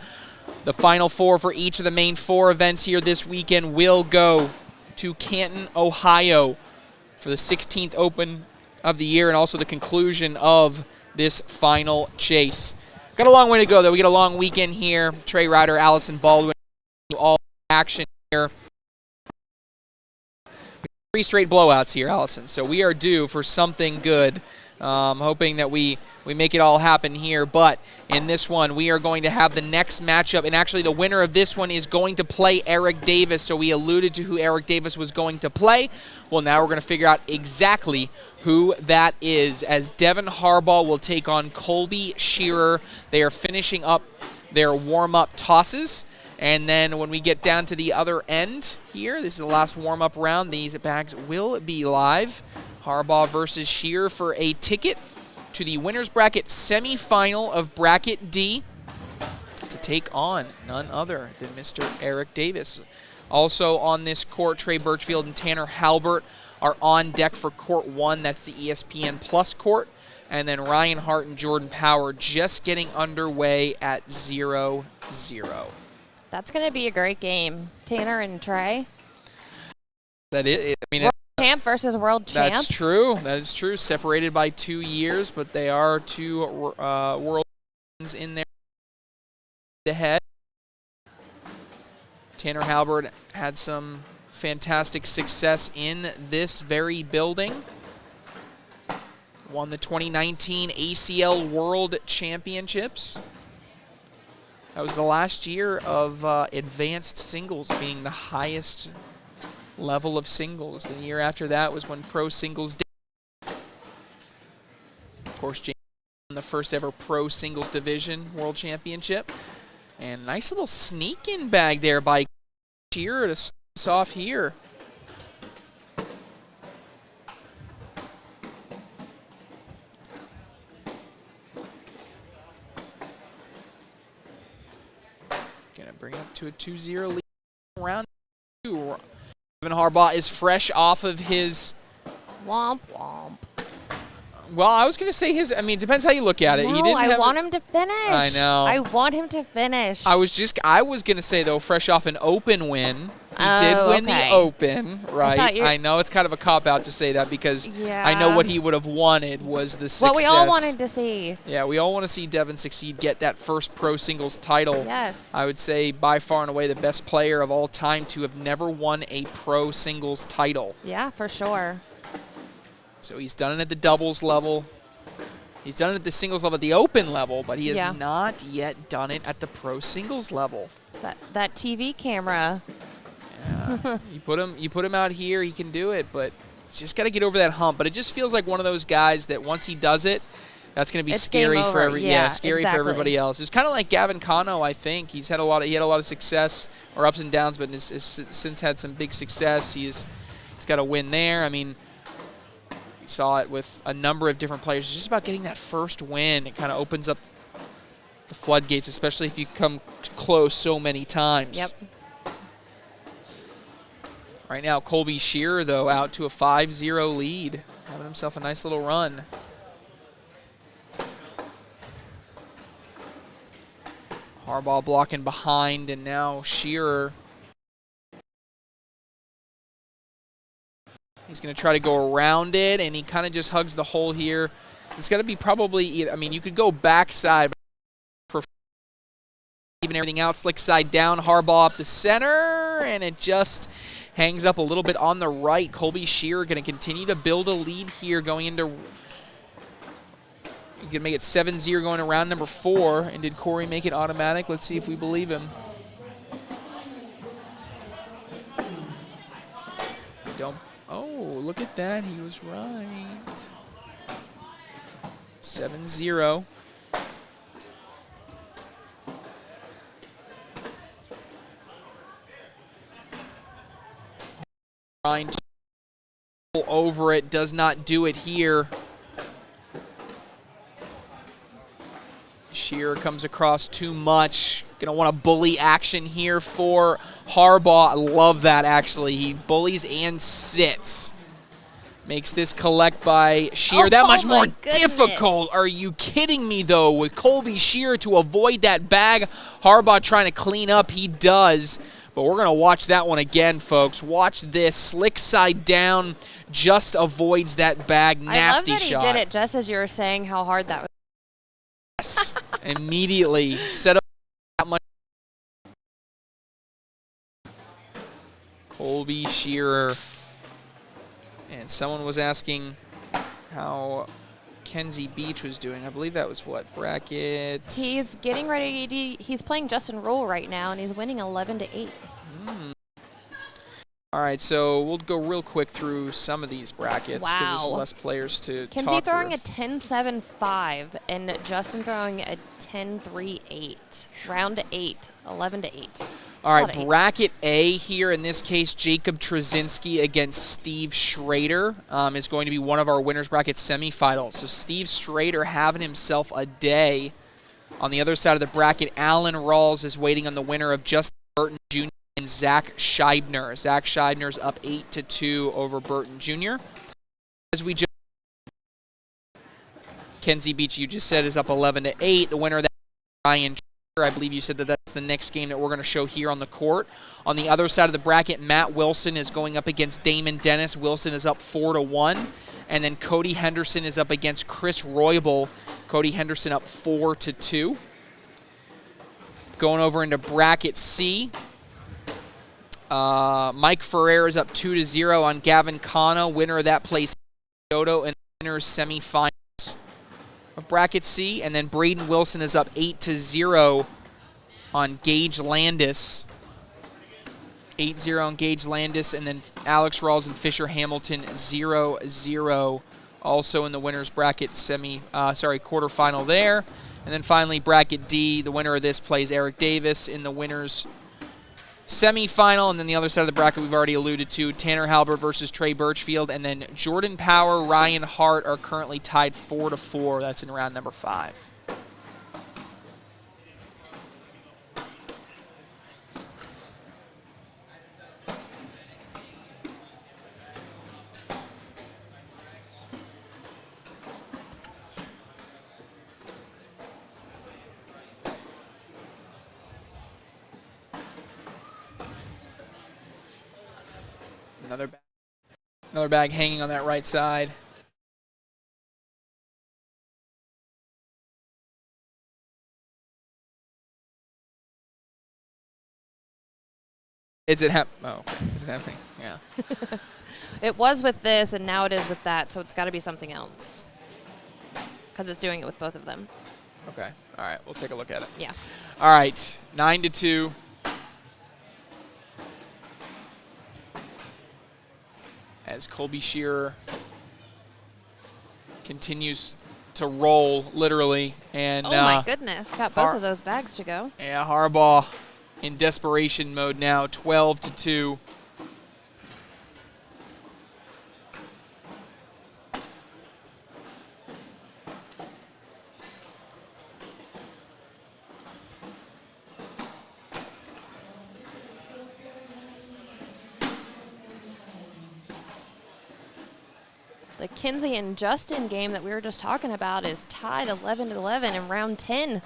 S1: The Final Four for each of the main 4 events here this weekend will go to Canton, Ohio for the 16th Open of the year and also the conclusion of this final chase. Got a long way to go, though. We got a long weekend here. Trey Ryder, Allison Baldwin, all action here. 3 straight blowouts here, Allison. So we are due for something good. Hoping that we make it all happen here. But in this one, we are going to have the next matchup. And actually, the winner of this one is going to play Eric Davis. So we alluded to who Eric Davis was going to play. Well, now we're going to figure out exactly who that is, as Devin Harbaugh will take on Colby Shearer. They are finishing up their warm-up tosses. And then when we get down to the other end here, this is the last warm-up round. These bags will be live. Harbaugh versus Shearer for a ticket to the winner's bracket semifinal of Bracket D to take on none other than Mr. Eric Davis. Also on this court, Trey Birchfield and Tanner Halbert are on deck for Court 1. That's the ESPN Plus court. And then Ryan Hart and Jordan Power just getting underway at 0-0.
S2: That's going to be a great game. Tanner and Trey.
S1: That is, I mean,
S2: world champ versus world champ.
S1: That's true. That is true. Separated by 2 years, but they are 2 world champions in there ahead. Tanner Halbert had some fantastic success in this very building. Won the 2019 ACL World Championships. That was the last year of advanced singles being the highest level of singles. The year after that was when pro singles did. Of course, James won the first ever pro singles division world championship. And nice little sneak-in bag there by Shearer to start us off here. Gonna bring up to a 2-0 lead. Round 2. Devin Harbaugh is fresh off of his
S2: Womp womp.
S1: Well, I was going to say his. I mean, it depends how you look at it.
S2: No,
S1: He didn't
S2: I want him to finish.
S1: I know.
S2: I want him to finish.
S1: I was going to say, though, fresh off an Open win. He did win the Open, right? I know it's kind of a cop-out to say that because I know what he would have wanted was the success.
S2: What we all wanted to see.
S1: Yeah, we all want to see Devin succeed, get that first pro singles title.
S2: Yes.
S1: I would say by far and away the best player of all time to have never won a pro singles title.
S2: Yeah, for sure.
S1: So he's done it at the doubles level. He's done it at the singles level, at the Open level, but he has not yet done it at the pro singles level.
S2: That TV camera.
S1: Yeah. you put him out here, he can do it, but he's just got to get over that hump. But it just feels like one of those guys that once he does it, that's going to be scary for for everybody else. It's kind of like Gavin Cano, I think. He had a lot of success, or ups and downs, but has since had some big success. He's got a win there. I mean, saw it with a number of different players. It's just about getting that first win. It kind of opens up the floodgates, especially if you come close so many times.
S2: Yep.
S1: Right now, Colby Shearer, though, out to a 5-0 lead. Having himself a nice little run. Harbaugh blocking behind, and now Shearer. He's going to try to go around it, and he kind of just hugs the hole here. It's going to be probably, I mean, you could go backside, but even everything else, slick side down, Harbaugh up the center, and it just hangs up a little bit on the right. Colby Shearer going to continue to build a lead here going into, you can make it 7-0 going to round number 4. And did Corey make it automatic? Let's see if we believe him. Don't. Oh, look at that. He was right. 7-0. Trying to over it, does not do it here. Shearer comes across too much. Gonna want to bully action here for Harbaugh. I love that, actually. He bullies and sits. Makes this collect by Shearer. That much more difficult. Are you kidding me, though? With Colby Shearer to avoid that bag. Harbaugh trying to clean up. He does. But we're going to watch that one again, folks. Watch this. Slick side down. Just avoids that bag. Nasty shot.
S2: I love that he did it just as you were saying how hard that was.
S1: Yes. Immediately set up that much. Colby Shearer. And someone was asking how Kenzie Beach was doing. I believe that was what, bracket?
S2: He's getting ready. He's playing Justin Roll right now, and he's winning 11-8.
S1: All right, so we'll go real quick through some of these brackets because there's less players to talk
S2: Kenzie throwing
S1: through.
S2: a 10-7-5, and Justin throwing a 10-3-8. Round 8, 11-8.
S1: All right, bracket A here, in this case, Jacob Trzynski against Steve Schrader is going to be one of our winners bracket semifinals. So Steve Schrader having himself a day. On the other side of the bracket, Alan Rawls is waiting on the winner of Justin Burton Jr. and Zach Scheibner. Zach Scheibner's up 8-2 over Burton Jr. As we just Kenzie Beach, you just said, is up 11-8. The winner of that, Ryan. I believe you said that that's the next game that we're going to show here on the court. On the other side of the bracket, Matt Wilson is going up against Damon Dennis. Wilson is up 4-1. And then Cody Henderson is up against Chris Roybal. Cody Henderson up 4-2. Going over into bracket C, Mike Ferrer is up 2-0 on Gavin Cano. Winner of that plays Kyoto and winners semifinals of bracket C. And then Braden Wilson is up 8-0 on Gage Landis. 8-0 on Gage Landis. And then Alex Rawls and Fisher Hamilton 0-0 also in the winner's bracket quarterfinal there. And then finally bracket D, the winner of this plays Eric Davis in the winner's semifinal. And then the other side of the bracket we've already alluded to, Tanner Halbert versus Trey Birchfield. And then Jordan Power, Ryan Hart are currently tied 4-4. That's in round number 5. Another bag hanging on that right side. Is it happening? Oh, okay. Is it happening? Yeah.
S2: It was with this, and now it is with that, so it's got to be something else. Because it's doing it with both of them.
S1: Okay. All right. We'll take a look at it.
S2: Yeah.
S1: All right. 9-2. As Colby Shearer continues to roll, literally. And
S2: oh, my goodness. Got both of those bags to go.
S1: Yeah, Harbaugh in desperation mode now, 12-2.
S2: The Kenzie and Justin game that we were just talking about is tied 11-11 in round 10.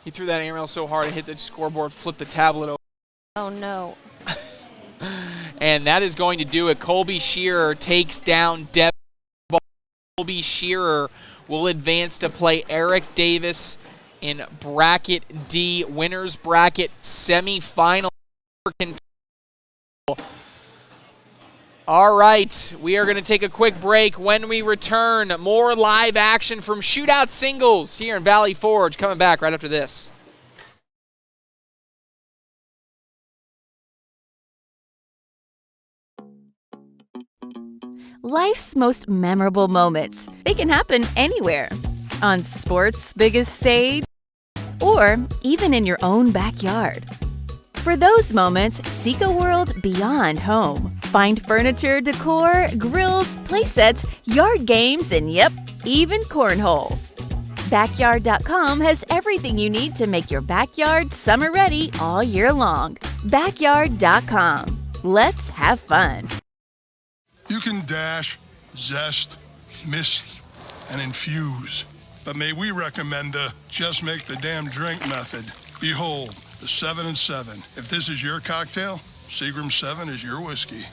S1: He threw that aerial so hard it hit the scoreboard, flipped the tablet over.
S2: Oh, no.
S1: And that is going to do it. Colby Shearer takes down Deb. Colby Shearer will advance to play Eric Davis in bracket D, winners bracket semifinal. All right, we are going to take a quick break. When we return, more live action from Shootout Singles here in Valley Forge. Coming back right after this.
S3: Life's most memorable moments, they can happen anywhere. On sports' biggest stage, or even in your own backyard. For those moments, seek a world beyond home. Find furniture, decor, grills, playsets, yard games, and yep, even cornhole. Backyard.com has everything you need to make your backyard summer ready all year long. Backyard.com. Let's have fun.
S8: You can dash, zest, mist, and infuse. But may we recommend the just make the damn drink method. Behold, the 7 and 7. If this is your cocktail, Seagram's 7 is your whiskey.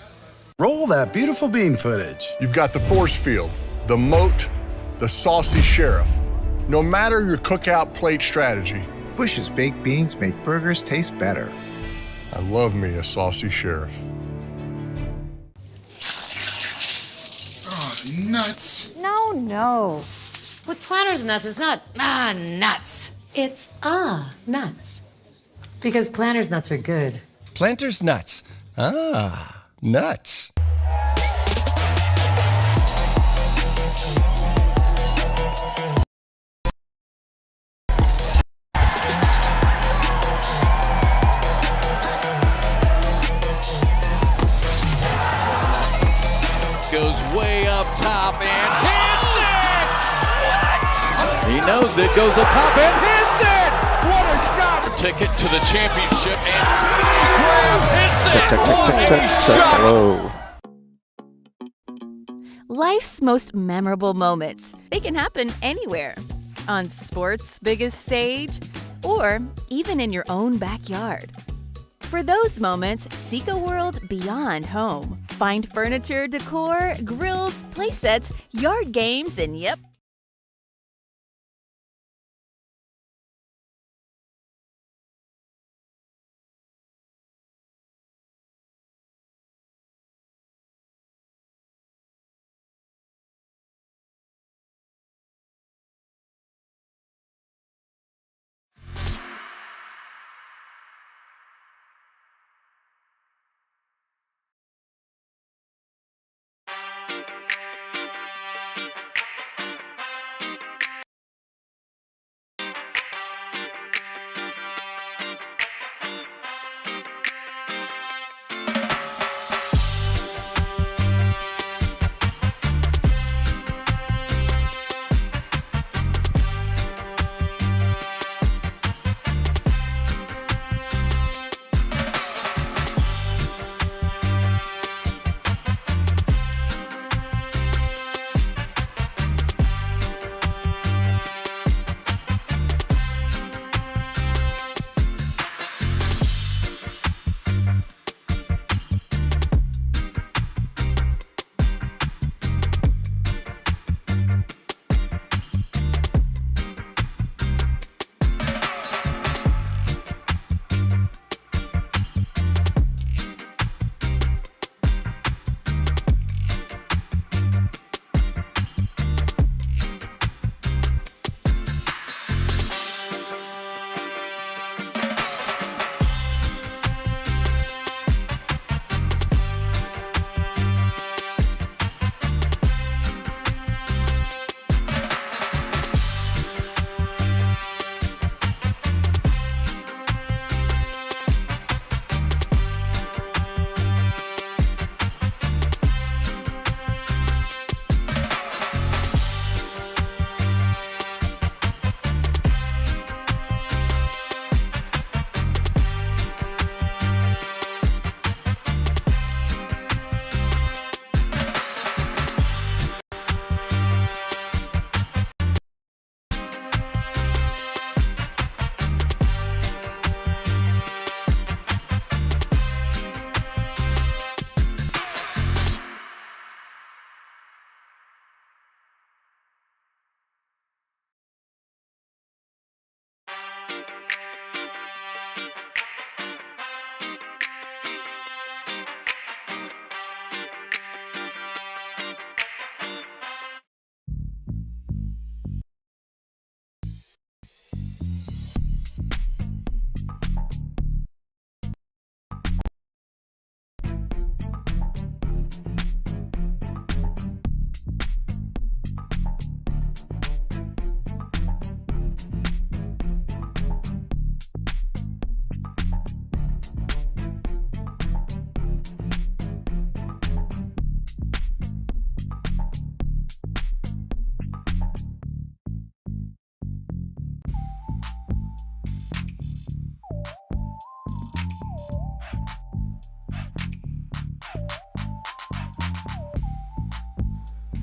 S4: Roll that beautiful bean footage.
S6: You've got the force field, the moat, the saucy sheriff. No matter your cookout plate strategy,
S11: Bush's baked beans make burgers taste better.
S6: I love me a saucy sheriff.
S11: Oh, nuts.
S10: No. With Planters nuts, it's not nuts. It's nuts. Because Planters nuts are good.
S7: Planters nuts. Nuts.
S9: Goes way up top and hits it! What? He knows it, goes up top and hits it! What a shot! Ticket to the championship and hits it! What a shot!
S3: Life's most memorable moments. They can happen anywhere. On sports' biggest stage, or even in your own backyard. For those moments, seek a world beyond home. Find furniture, decor, grills, playsets, yard games, and yep,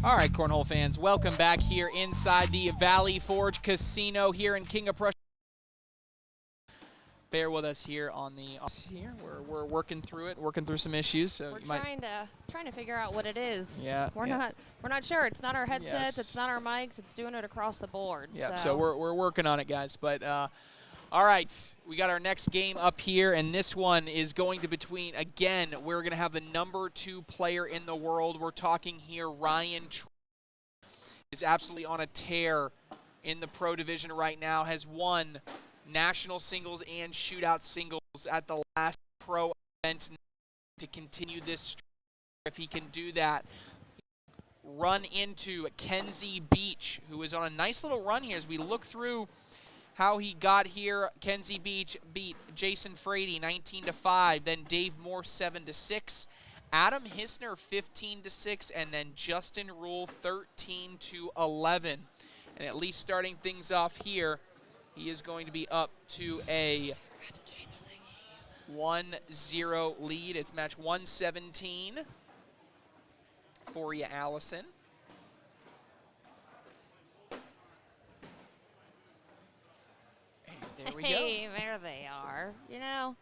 S1: All right, Cornhole fans, welcome back here inside the Valley Forge Casino here in King of Prussia. Bear with us here on the we're working through it, working through some issues. So
S2: we're trying to figure out what it is.
S1: Yeah,
S2: we're not sure. It's not our headsets.
S1: Yes.
S2: It's not our mics. It's doing it across the board.
S1: Yeah, so we're working on it, guys. But all right, we got our next game up here, and this one is going to between again. We're going to have the #2 player in the world. We're talking here. Ryan is absolutely on a tear in the pro division right now. Has won national singles and shootout singles at the last pro event. To continue this streak, if he can do that, run into Kenzie Beach, who is on a nice little run here. As we look through how he got here, Kenzie Beach beat Jason Frady 19-5, then Dave Moore 7-6, Adam Hissner 15-6, and then Justin Rule 13-11. And at least starting things off here, he is going to be up to a 1-0 lead. It's match 117 for you, Allison. There we go.
S2: Hey, there they are. You know,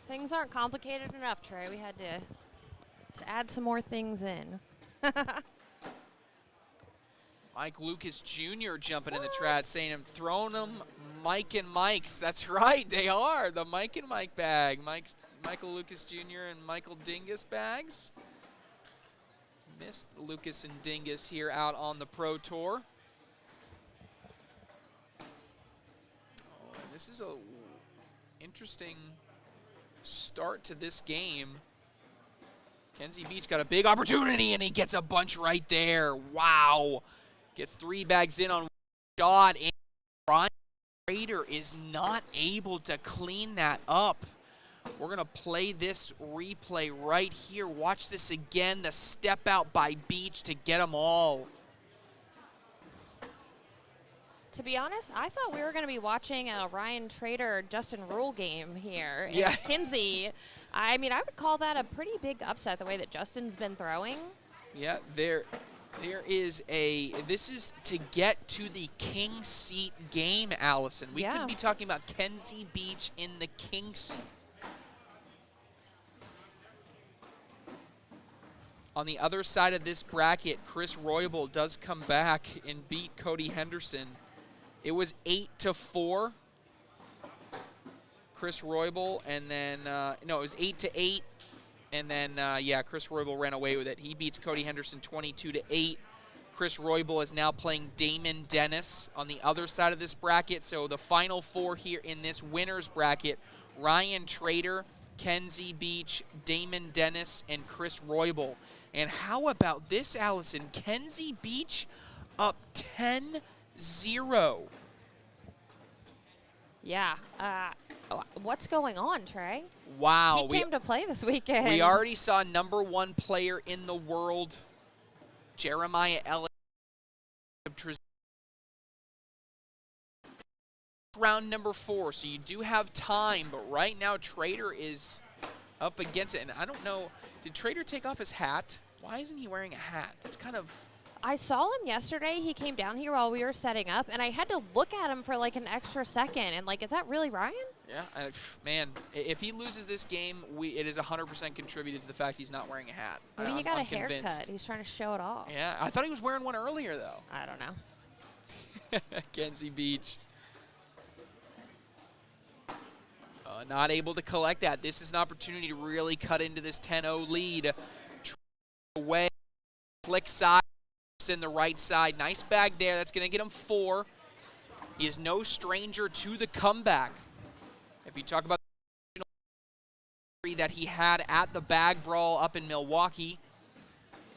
S2: things aren't complicated enough, Trey. We had to add some more things in.
S1: Mike Lucas Jr. jumping in the chat saying I'm throwing them Mike and Mike's. That's right, they are. The Mike and Mike bag. Michael Lucas Jr. and Michael Dingus bags. Missed Lucas and Dingus here out on the Pro Tour. Oh, this is a interesting start to this game. Kenzie Beach got a big opportunity, and he gets a bunch right there. Wow. Gets 3 bags in on shot, and Ryan Trader is not able to clean that up. We're going to play this replay right here. Watch this again, the step out by Beach to get them all.
S2: To be honest, I thought we were going to be watching a Ryan Trader Justin Rule game here.
S1: Yeah.
S2: And Kinsey, I mean, I would call that a pretty big upset the way that Justin's been throwing.
S1: Yeah, there is this is to get to the king seat game, Allison. We could be talking about Kenzie Beach in the king seat. On the other side of this bracket, Chris Roybal does come back and beat Cody Henderson. It was 8-4, Chris Roybal, and then, no, it was 8-8, and then, yeah, Chris Roybal ran away with it. He beats Cody Henderson 22-8. Chris Roybal is now playing Damon Dennis on the other side of this bracket. So the final 4 here in this winner's bracket, Ryan Trader, Kenzie Beach, Damon Dennis, and Chris Roybal. And how about this, Allison? Kenzie Beach up 10-0.
S2: Yeah. What's going on, Trey?
S1: Wow.
S2: He came to play this weekend.
S1: We already saw #1 player in the world, Jeremiah Ellis. Round number 4, so you do have time, but right now Trader is up against it. And I don't know, did Trader take off his hat? Why isn't he wearing a hat? It's kind of...
S2: I saw him yesterday. He came down here while we were setting up, and I had to look at him for like an extra second. And like, is that really Ryan?
S1: Yeah, man, if he loses this game, it is 100% contributed to the fact he's not wearing a hat.
S2: Maybe he got a haircut. He's trying to show it off.
S1: Yeah, I thought he was wearing one earlier, though.
S2: I don't know.
S1: Kenzie Beach. Not able to collect that. This is an opportunity to really cut into this 10-0 lead. Away, flick side, in the right side. Nice bag there. That's going to get him 4. He is no stranger to the comeback. If you talk about the that he had at the bag brawl up in Milwaukee,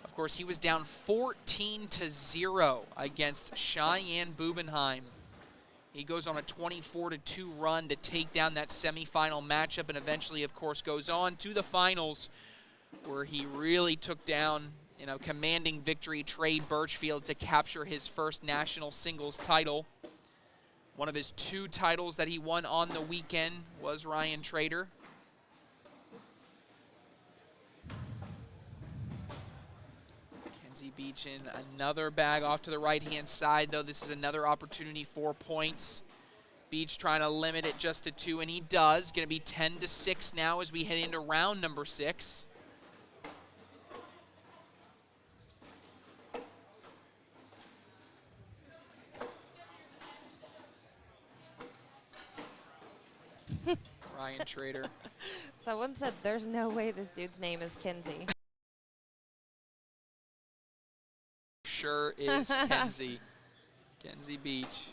S1: of course, he was down 14-0 against Cheyenne Bubenheim. He goes on a 24-2 run to take down that semifinal matchup, and eventually, of course, goes on to the finals, where he really took down, in a commanding victory, Trey Birchfield to capture his first national singles title. One of his 2 titles that he won on the weekend was Ryan Trader. Kenzie Beach in another bag off to the right-hand side, though. This is another opportunity for points. Beach trying to limit it just to 2, and he does. Going to be 10-6 now as we head into round number 6. Ryan Trader.
S2: Someone said there's no way this dude's name is Kenzie.
S1: Sure is Kenzie. Kenzie Beach.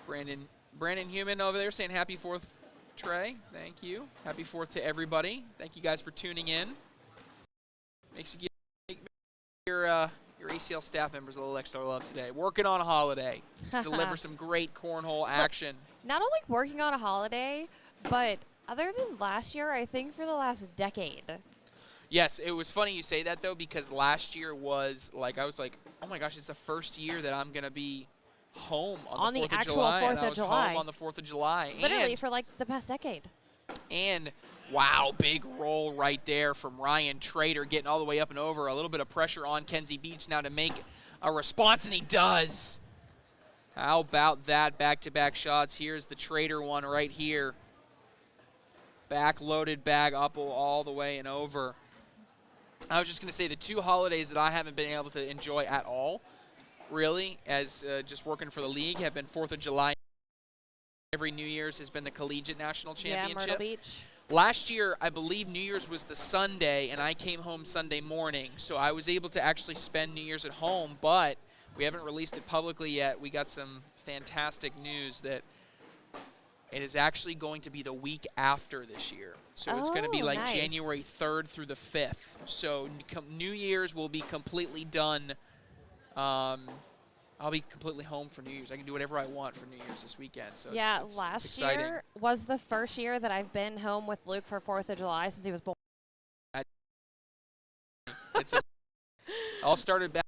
S1: Brandon Human over there saying happy 4th, Trey. Thank you. Happy 4th to everybody. Thank you guys for tuning in. Makes you give your ACL staff members a little extra love today. Working on a holiday to deliver some great cornhole action.
S2: Not only working on a holiday, but other than last year, I think for the last decade.
S1: Yes, it was funny you say that, though, because last year was like, I was like, oh my gosh, it's the first year that I'm going to be home on the 4th of
S2: actual
S1: July.
S2: 4th
S1: and I
S2: of
S1: was
S2: July.
S1: home on the 4th of July.
S2: Literally for like the past decade.
S1: And wow, big roll right there from Ryan Trader, getting all the way up and over. A little bit of pressure on Kenzie Beach now to make a response, and he does. How about that? Back-to-back shots. Here's the Trader one right here. Back-loaded bag up all the way and over. I was just going to say the 2 holidays that I haven't been able to enjoy at all, really, as just working for the league, have been 4th of July. Every New Year's has been the Collegiate National Championship.
S2: Yeah, Myrtle Beach.
S1: Last year, I believe New Year's was the Sunday, and I came home Sunday morning, so I was able to actually spend New Year's at home, but we haven't released it publicly yet. We got some fantastic news that it is actually going to be the week after this year. So it's going to be like
S2: nice.
S1: January 3rd through the 5th. So New Year's will be completely done. I'll be completely home for New Year's. I can do whatever I want for New Year's this weekend. So
S2: yeah,
S1: it's
S2: last
S1: exciting.
S2: year was the first year that I've been home with Luke for 4th of July since he was born.
S1: All started back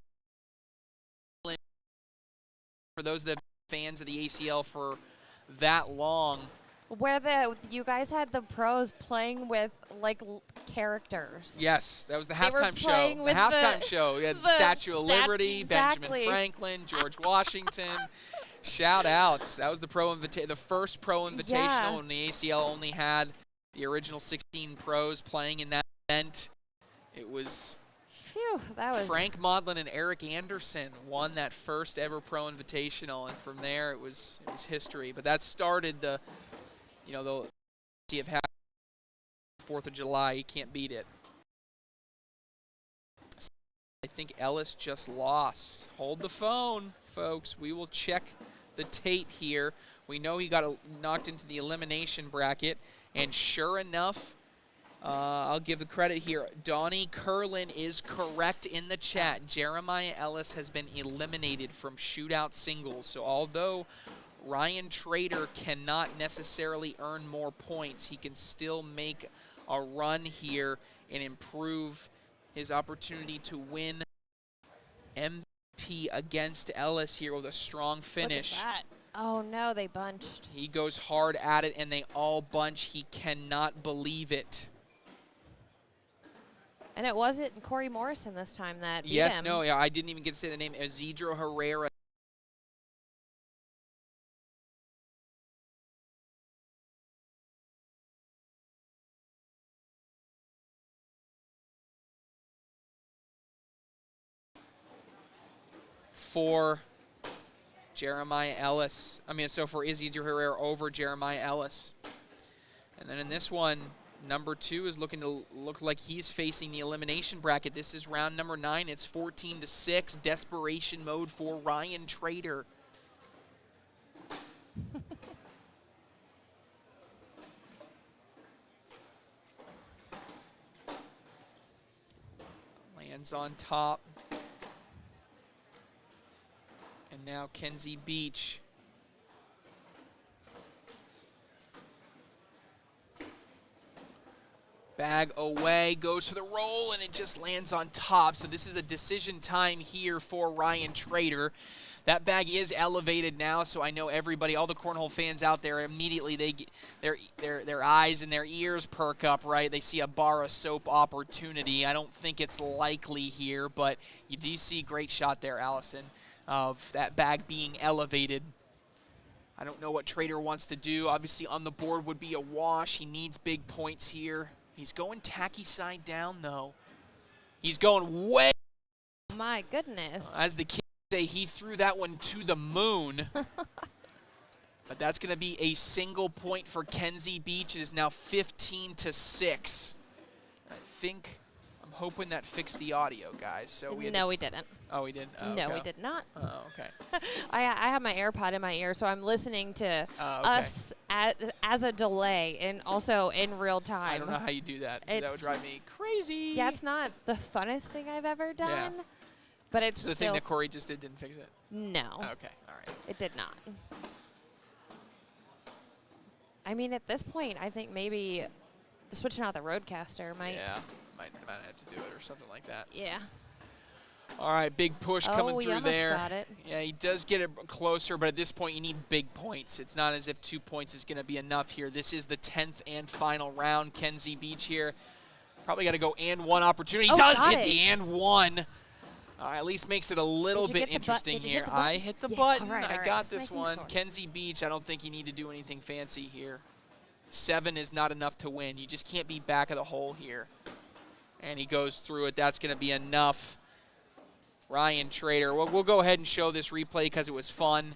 S1: for those that have been fans of the ACL for that long.
S2: Where you guys had the pros playing with like characters.
S1: Yes, that was the halftime show.
S2: The
S1: halftime show. We had the Statue of Liberty,
S2: exactly.
S1: Benjamin Franklin, George Washington. Shout out. That was the the first pro invitational, and the ACL only had the original 16 pros playing in that event. It was
S2: Phew, that was
S1: Frank Modlin and Eric Anderson won that first ever pro invitational, and from there it was history. But that started the of having 4th of July. You can't beat it. I think Ellis just lost. Hold the phone, folks. We will check the tape here. We know he got knocked into the elimination bracket, and sure enough, I'll give the credit here. Donnie Curlin is correct in the chat. Jeremiah Ellis has been eliminated from Shootout singles. So although Ryan Trader cannot necessarily earn more points, he can still make a run here and improve his opportunity to win MVP against Ellis here with a strong finish.
S2: Look at that. Oh no, they bunched.
S1: He goes hard at it, and they all bunch. He cannot believe it.
S2: And it wasn't Corey Morrison this time that beat him.
S1: No, yeah, I didn't even get to say the name. Isidro Herrera. For Jeremiah Ellis. For Isidro Herrera over Jeremiah Ellis. And then in this one, number 2 is looking to look like he's facing the elimination bracket. This is round number 9. It's 14-6. Desperation mode for Ryan Trader. Lands on top. And now Kenzie Beach. Bag away, goes for the roll, and it just lands on top. So this is a decision time here for Ryan Trader. That bag is elevated now, so I know everybody, all the cornhole fans out there, immediately they get their eyes and their ears perk up, right? They see a bar of soap opportunity. I don't think it's likely here, but you do see great shot there, Allison, of that bag being elevated. I don't know what Trader wants to do. Obviously, on the board would be a wash. He needs big points here. He's going tacky side down, though. He's going way.
S2: My goodness.
S1: As the kids say, he threw that one to the moon. But that's going to be a single point for Kenzie Beach. It is now 15-6. I'm hoping that fixed the audio, guys. So we
S2: didn't.
S1: Oh, we didn't? Oh,
S2: no,
S1: okay.
S2: we did not.
S1: Oh, okay.
S2: I have my AirPod in my ear, so I'm listening to us as a delay and also in real time.
S1: I don't know how you do that. That would drive me crazy.
S2: Yeah, it's not the funnest thing I've ever done,
S1: Yeah.
S2: but it's
S1: So the
S2: still
S1: thing that Corey just didn't fix it?
S2: No.
S1: Okay, all right.
S2: It did not. I mean, at this point, I think maybe switching out the Roadcaster might.
S1: Yeah, might have to do it or something like that.
S2: Yeah.
S1: All right, big push coming
S2: he
S1: through
S2: almost
S1: there.
S2: got it.
S1: Yeah, he does get it closer, but at this point you need big points. It's not as if 2 points is going to be enough here. This is the 10th and final round. Kenzie Beach here. Probably got to go and one opportunity. He does hit the and one. At least makes it a little bit interesting here. I hit the button.
S2: All right,
S1: I got this
S2: making
S1: one.
S2: sure.
S1: Kenzie Beach, I don't think you need to do anything fancy here. 7 is not enough to win. You just can't be back of the hole here. And he goes through it. That's going to be enough. Ryan Trader. Well, we'll go ahead and show this replay because it was fun.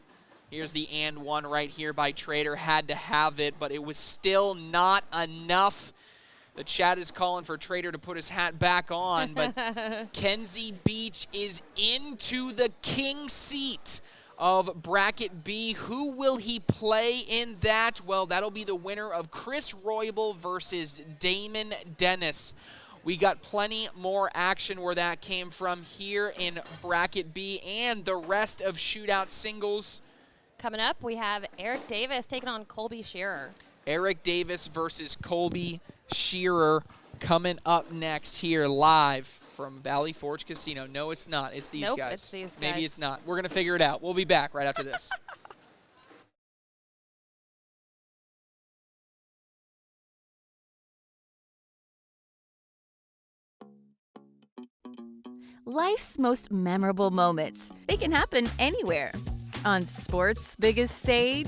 S1: Here's the and one right here by Trader. Had to have it, but it was still not enough. The chat is calling for Trader to put his hat back on, but Kenzie Beach is into the king seat of Bracket B. Who will he play in that? Well, that'll be the winner of Chris Roybal versus Damon Dennis. We got plenty more action where that came from here in Bracket B and the rest of Shootout singles.
S2: Coming up, we have Eric Davis taking on Colby Shearer.
S1: Eric Davis versus Colby Shearer coming up next here live from Valley Forge Casino. No, it's not. It's these guys.
S2: It's these guys.
S1: Maybe it's not. We're going to figure it out. We'll be back right after this.
S3: Life's most memorable moments. They can happen anywhere. On sports' biggest stage.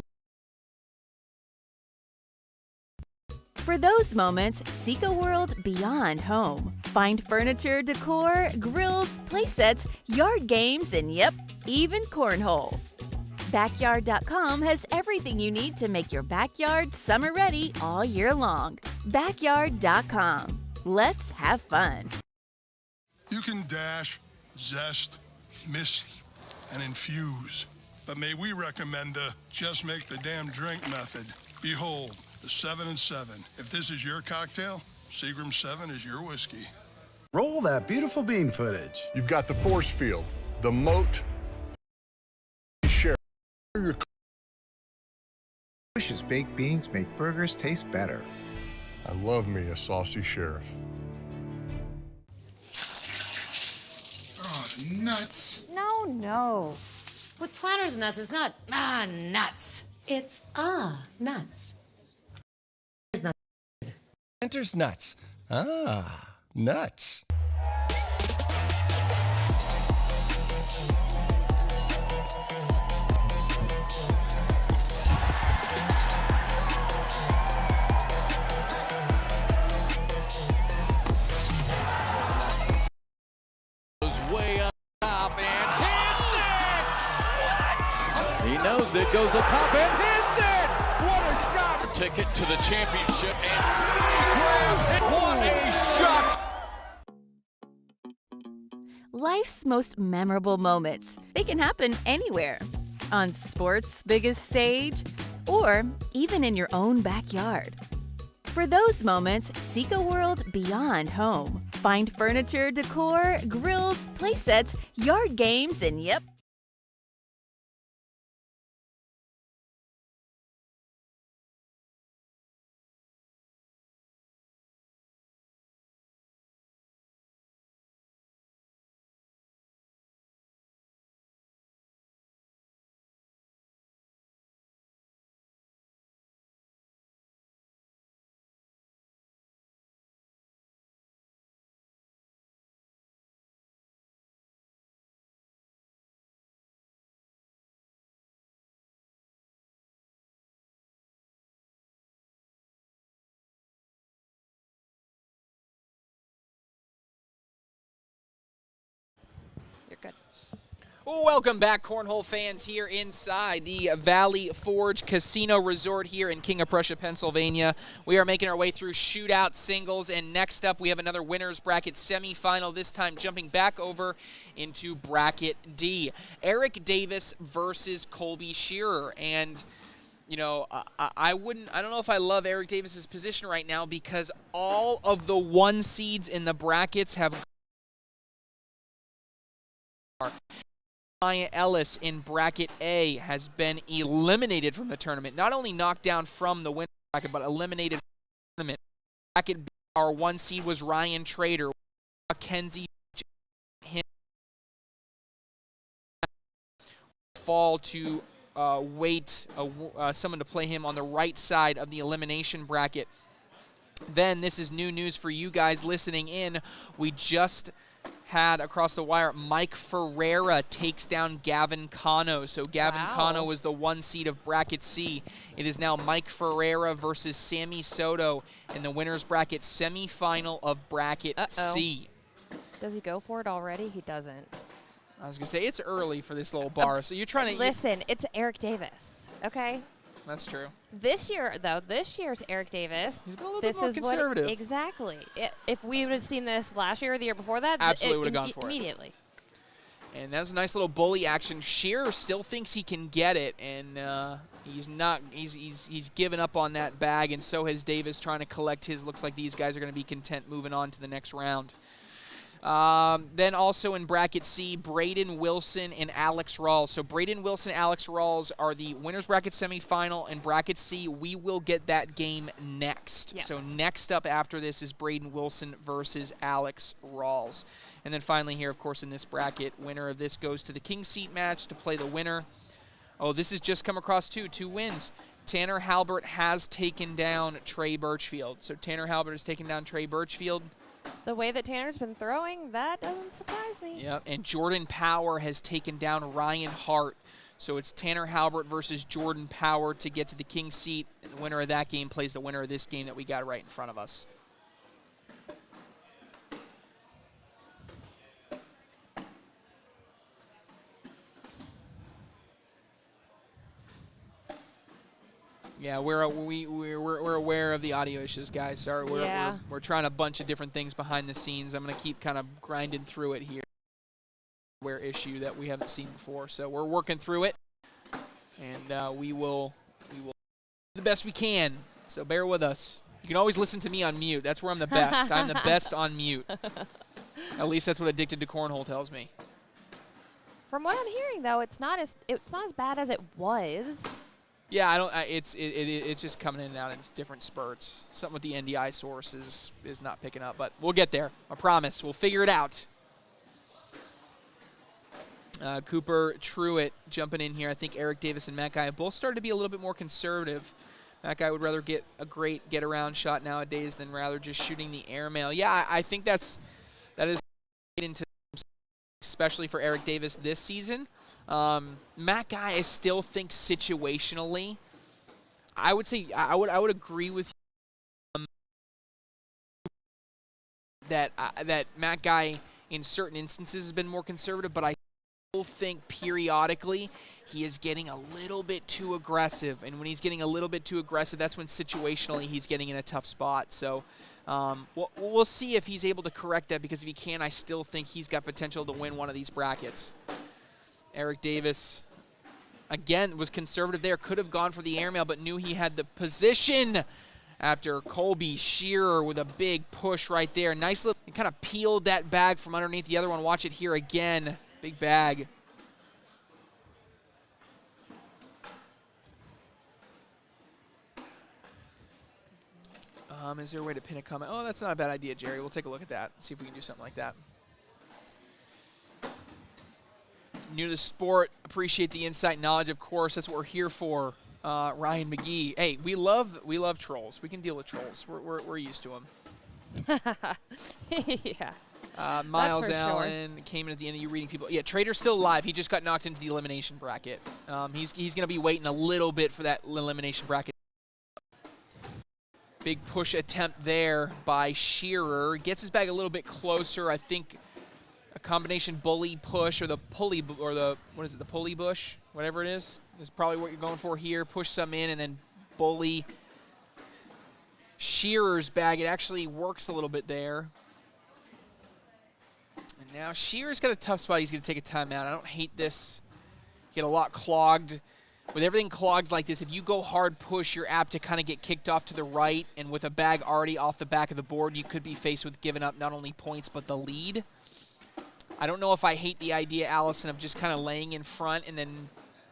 S3: For those moments, seek a world beyond home. Find furniture, decor, grills, playsets, yard games, and yep, even cornhole. Backyard.com has everything you need to make your backyard summer ready all year long. Backyard.com. Let's have fun.
S8: You can dash, zest, mist, and infuse. But may we recommend the just make the damn drink method. Behold, the 7 and 7. If this is your cocktail, Seagram 7 is your whiskey.
S4: Roll that beautiful bean footage.
S6: You've got the force field, the moat, Shearer.
S11: Delicious baked beans make burgers taste better.
S6: I love me a saucy sheriff.
S11: Oh, nuts.
S10: No. With Planters nuts, it's not nuts. It's nuts.
S7: Planters nuts. Nuts.
S9: Goes way up top and hits it! What? He knows it, goes up top and hits it! What a shot! Ticket to the championship and what a shot!
S3: Life's most memorable moments. They can happen anywhere. On sports' biggest stage, or even in your own backyard. For those moments, seek a world beyond home. Find furniture, decor, grills, playsets, yard games, and yep,
S1: Welcome back, Cornhole fans, here inside the Valley Forge Casino Resort here in King of Prussia, Pennsylvania. We are making our way through Shootout singles, and next up we have another winner's bracket semifinal, this time jumping back over into bracket D. Eric Davis versus Colby Shearer, and you know, I don't know if I love Eric Davis's position right now because all of the 1 seeds in the brackets have Maya Ellis in bracket A has been eliminated from the tournament. Not only knocked down from the winner bracket, but eliminated from the tournament. Bracket B, our 1 seed was Ryan Trader. Mackenzie fall to wait someone to play him on the right side of the elimination bracket. Then this is new news for you guys listening in. We just had across the wire, Mike Ferreira takes down Gavin Cano. So Gavin Cano was the 1 seed of bracket C. It is now Mike Ferreira versus Sammy Soto in the winner's bracket semifinal of bracket C.
S2: Does he go for it already? He doesn't.
S1: I was going to say, it's early for this little bar, so you're trying to...
S2: Listen, it's Eric Davis, okay?
S1: That's true.
S2: This year, though, this year's Eric Davis.
S1: He's a little bit more conservative.
S2: Exactly. If we would have seen this last year or the year before that,
S1: absolutely would have gone for it.
S2: Immediately.
S1: And that was a nice little bully action. Shearer still thinks he can get it, and he's not. He's given up on that bag, and so has Davis trying to collect his. Looks like these guys are going to be content moving on to the next round. Then also in bracket C, Braden Wilson and Alex Rawls. So Braden Wilson and Alex Rawls are the winner's bracket semifinal. In bracket C, we will get that game next.
S2: Yes.
S1: So next up after this is Braden Wilson versus Alex Rawls. And then finally here, of course, in this bracket, winner of this goes to the King Seat match to play the winner. Oh, this has just come across two wins. Tanner Halbert has taken down Trey Birchfield. So Tanner Halbert has taken down Trey Birchfield.
S2: The way that Tanner's been throwing, that doesn't surprise me.
S1: Yep, and Jordan Power has taken down Ryan Hart. So it's Tanner Halbert versus Jordan Power to get to the King Seat. And the winner of that game plays the winner of this game that we got right in front of us. Yeah, we're aware of the audio issues, guys. Sorry, we're trying a bunch of different things behind the scenes. I'm going to keep kind of grinding through it here. Hardware issue that we haven't seen before, so we're working through it, and we will do the best we can. So bear with us. You can always listen to me on mute. That's where I'm the best. I'm the best on mute. At least that's what Addicted to Cornhole tells me.
S2: From what I'm hearing, though, it's not as bad as it was.
S1: Yeah, it's just coming in and out in different spurts. Something with the NDI source is not picking up, but we'll get there. I promise. We'll figure it out. Cooper Truitt jumping in here. I think Eric Davis and Matt Guy have both started to be a little bit more conservative. Matt Guy would rather get a great get-around shot nowadays than rather just shooting the airmail. Yeah, I think that is into, especially for Eric Davis this season. Matt Guy, I still think situationally, I would say I would agree with you that Matt Guy in certain instances has been more conservative, but I still think periodically he is getting a little bit too aggressive, and when he's getting a little bit too aggressive, that's when situationally he's getting in a tough spot. So we'll see if he's able to correct that, because if he can, I still think he's got potential to win one of these brackets. Eric Davis, again, was conservative there. Could have gone for the airmail, but knew he had the position after Colby Shearer with a big push right there. Nice little, kind of peeled that bag from underneath the other one. Watch it here again. Big bag. Is there a way to pin a comment? Oh, that's not a bad idea, Jerry. We'll take a look at that. See if we can do something like that. New to the sport, appreciate the insight and knowledge, of course. That's what we're here for. Ryan McGee. Hey, we love trolls. We can deal with trolls. We're used to them.
S2: Yeah.
S1: Miles Allen came in at the end of you reading people. Yeah, Trader's still alive. He just got knocked into the elimination bracket. He's going to be waiting a little bit for that elimination bracket. Big push attempt there by Shearer. Gets his bag a little bit closer. I think a combination bully push or the pulley or the the pulley bush, whatever it is probably what you're going for here. Push some in and then bully. Shearer's bag, it actually works a little bit there. And now Shearer's got a tough spot. He's going to take a timeout. I don't hate this. Get a lot clogged. With everything clogged like this, if you go hard push, you're apt to kind of get kicked off to the right, and with a bag already off the back of the board, you could be faced with giving up not only points but the lead. I don't know if I hate the idea, Allison, of just kind of laying in front and then,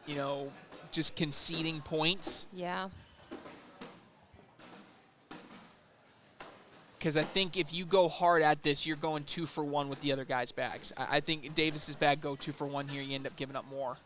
S1: you know, just conceding points.
S2: Yeah.
S1: Because I think if you go hard at this, you're going 2 for 1 with the other guy's bags. I think Davis's bag go 2 for 1 here. You end up giving up more.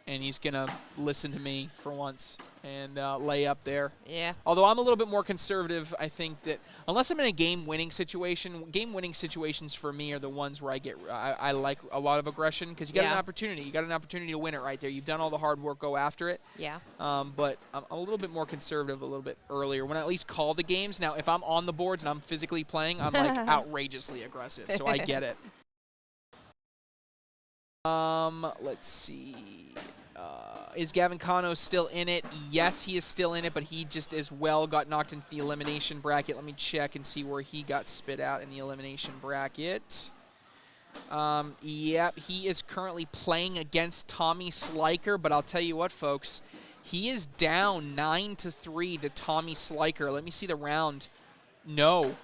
S1: And he's going to listen to me for once and lay up there.
S2: Yeah.
S1: Although I'm a little bit more conservative, I think that unless I'm in a game-winning situation, game-winning situations for me are the ones where I like a lot of aggression because you got an opportunity. You got an opportunity to win it right there. You've done all the hard work. Go after it.
S2: Yeah.
S1: But I'm a little bit more conservative a little bit earlier when I at least call the games. Now, if I'm on the boards and I'm physically playing, I'm like outrageously aggressive, so I get it. Let's see. Is Gavin Cano still in it? Yes, he is still in it, but he just as well got knocked into the elimination bracket. Let me check and see where he got spit out in the elimination bracket. Yep, he is currently playing against Tommy Sliker, but I'll tell you what, folks, he is down 9-3 to Tommy Sliker. Let me see the round. No,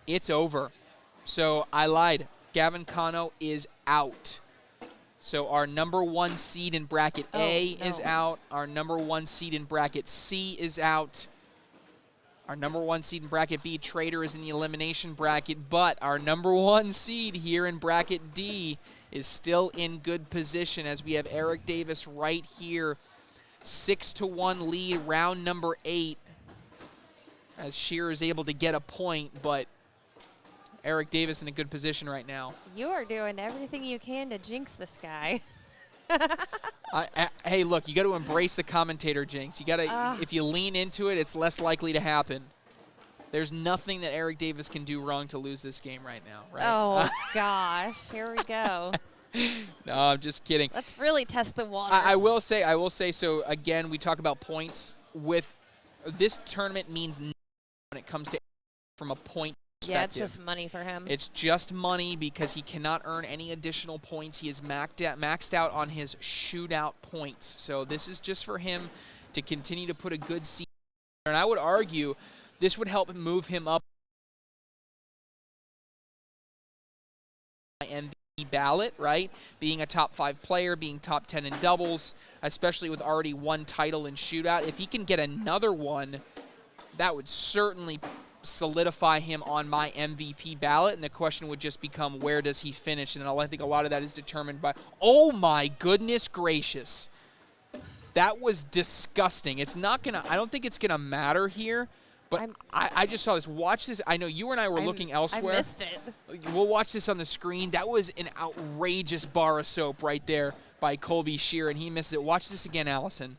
S1: it's over. So I lied. Gavin Cano is out. So our number 1 seed in bracket A is out. Our number 1 seed in bracket C is out. Our number 1 seed in bracket B, Trader, is in the elimination bracket. But our number 1 seed here in bracket D is still in good position as we have Eric Davis right here. 6-1 lead, round number 8. As Shearer is able to get a point, but Eric Davis in a good position right now.
S2: You are doing everything you can to jinx this guy.
S1: Hey, look, you got to embrace the commentator jinx. You got to, if you lean into it, it's less likely to happen. There's nothing that Eric Davis can do wrong to lose this game right now, right?
S2: Oh gosh, here we go.
S1: No, I'm just kidding.
S2: Let's really test the waters.
S1: I will say. So again, we talk about points. With this tournament means nothing when it comes to from a point.
S2: Yeah, it's just money for him.
S1: It's just money because he cannot earn any additional points. He is maxed out on his shootout points. So this is just for him to continue to put a good seed. And I would argue this would help move him up MVP ballot, right? Being a top 5 player, being top 10 in doubles, especially with already 1 title in shootout. If he can get another one, that would certainly solidify him on my MVP ballot, and the question would just become where does he finish, and I think a lot of that is determined by, oh my goodness gracious, that was disgusting. It's not gonna, I don't think it's gonna matter here, but I just saw this. Watch this. I know you and I were looking elsewhere.
S2: I missed it.
S1: We'll watch this on the screen. That was an outrageous bar of soap right there by Colby Shearer, and he missed it. Watch this again, Allison.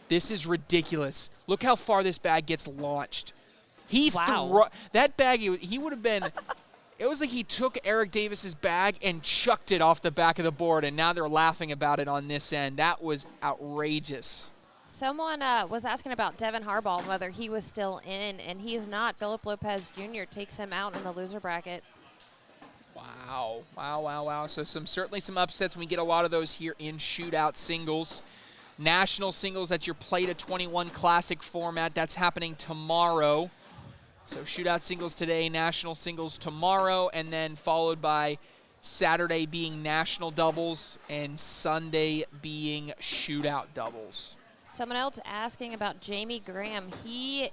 S1: This is ridiculous. Look how far this bag gets launched. That bag, he would have been, it was like he took Eric Davis's bag and chucked it off the back of the board, and now they're laughing about it on this end. That was outrageous.
S2: Someone was asking about Devin Harbaugh, whether he was still in, and he is not. Philip Lopez Jr. takes him out in the loser bracket.
S1: Wow. So certainly some upsets. We get a lot of those here in shootout singles. National singles, that's your Play to 21 Classic format. That's happening tomorrow. So shootout singles today, national singles tomorrow, and then followed by Saturday being national doubles and Sunday being shootout doubles.
S2: Someone else asking about Jamie Graham. He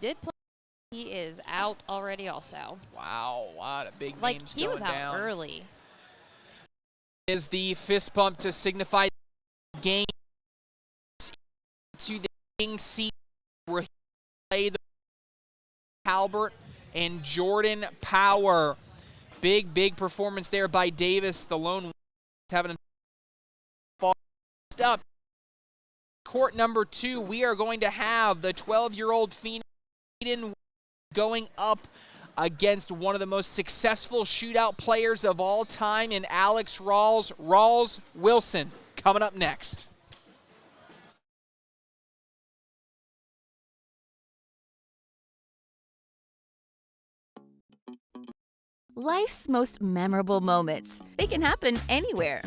S2: did play. He is out already also.
S1: Wow, a lot of big names
S2: like he
S1: going
S2: was out
S1: down.
S2: early.
S1: Is the fist bump to signify game to the king seat where he play the Halbert and Jordan Power. Big performance there by Davis. The lone having him fall up. Court number 2, we are going to have the 12-year-old Phoenix going up against one of the most successful shootout players of all time in Alex Rawls Wilson, coming up next.
S3: Life's most memorable moments. They can happen anywhere.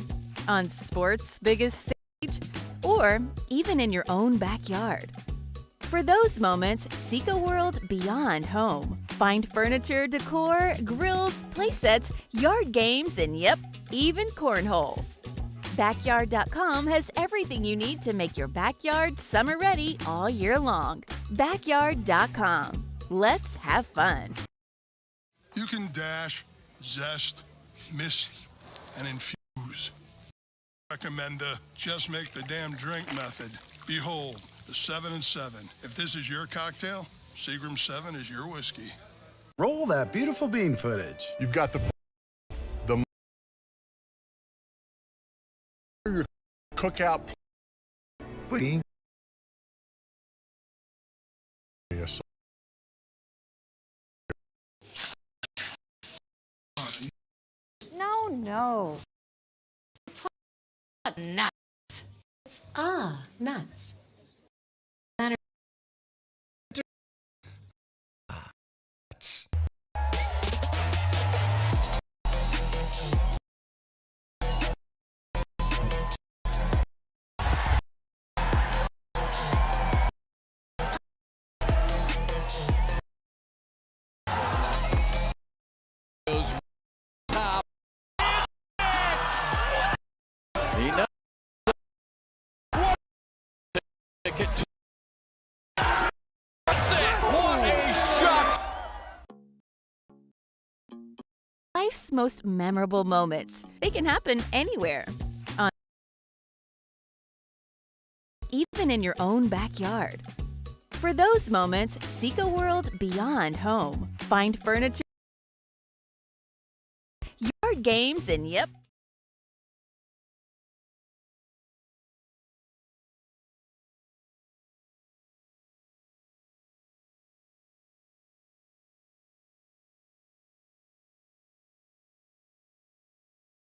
S3: On sports' biggest stage, or even in your own backyard. For those moments, seek a world beyond home. Find furniture, decor, grills, playsets, yard games, and yep, even cornhole. Backyard.com has everything you need to make your backyard summer ready all year long. Backyard.com. Let's have fun.
S8: You can dash, zest, mist, and infuse. Recommend the just make the damn drink method. Behold, the 7 and 7. If this is your cocktail, Seagram 7 is your whiskey.
S4: Roll that beautiful bean footage.
S6: You've got the your cookout.
S11: Bean.
S6: Yes.
S2: No.
S10: Nuts. It's nuts.
S7: Nuts.
S9: Top. He knows. Ticket to what a shot!
S3: Life's most memorable moments. They can happen anywhere. Even in your own backyard. For those moments, seek a world beyond home. Find furniture, yard games, and yep,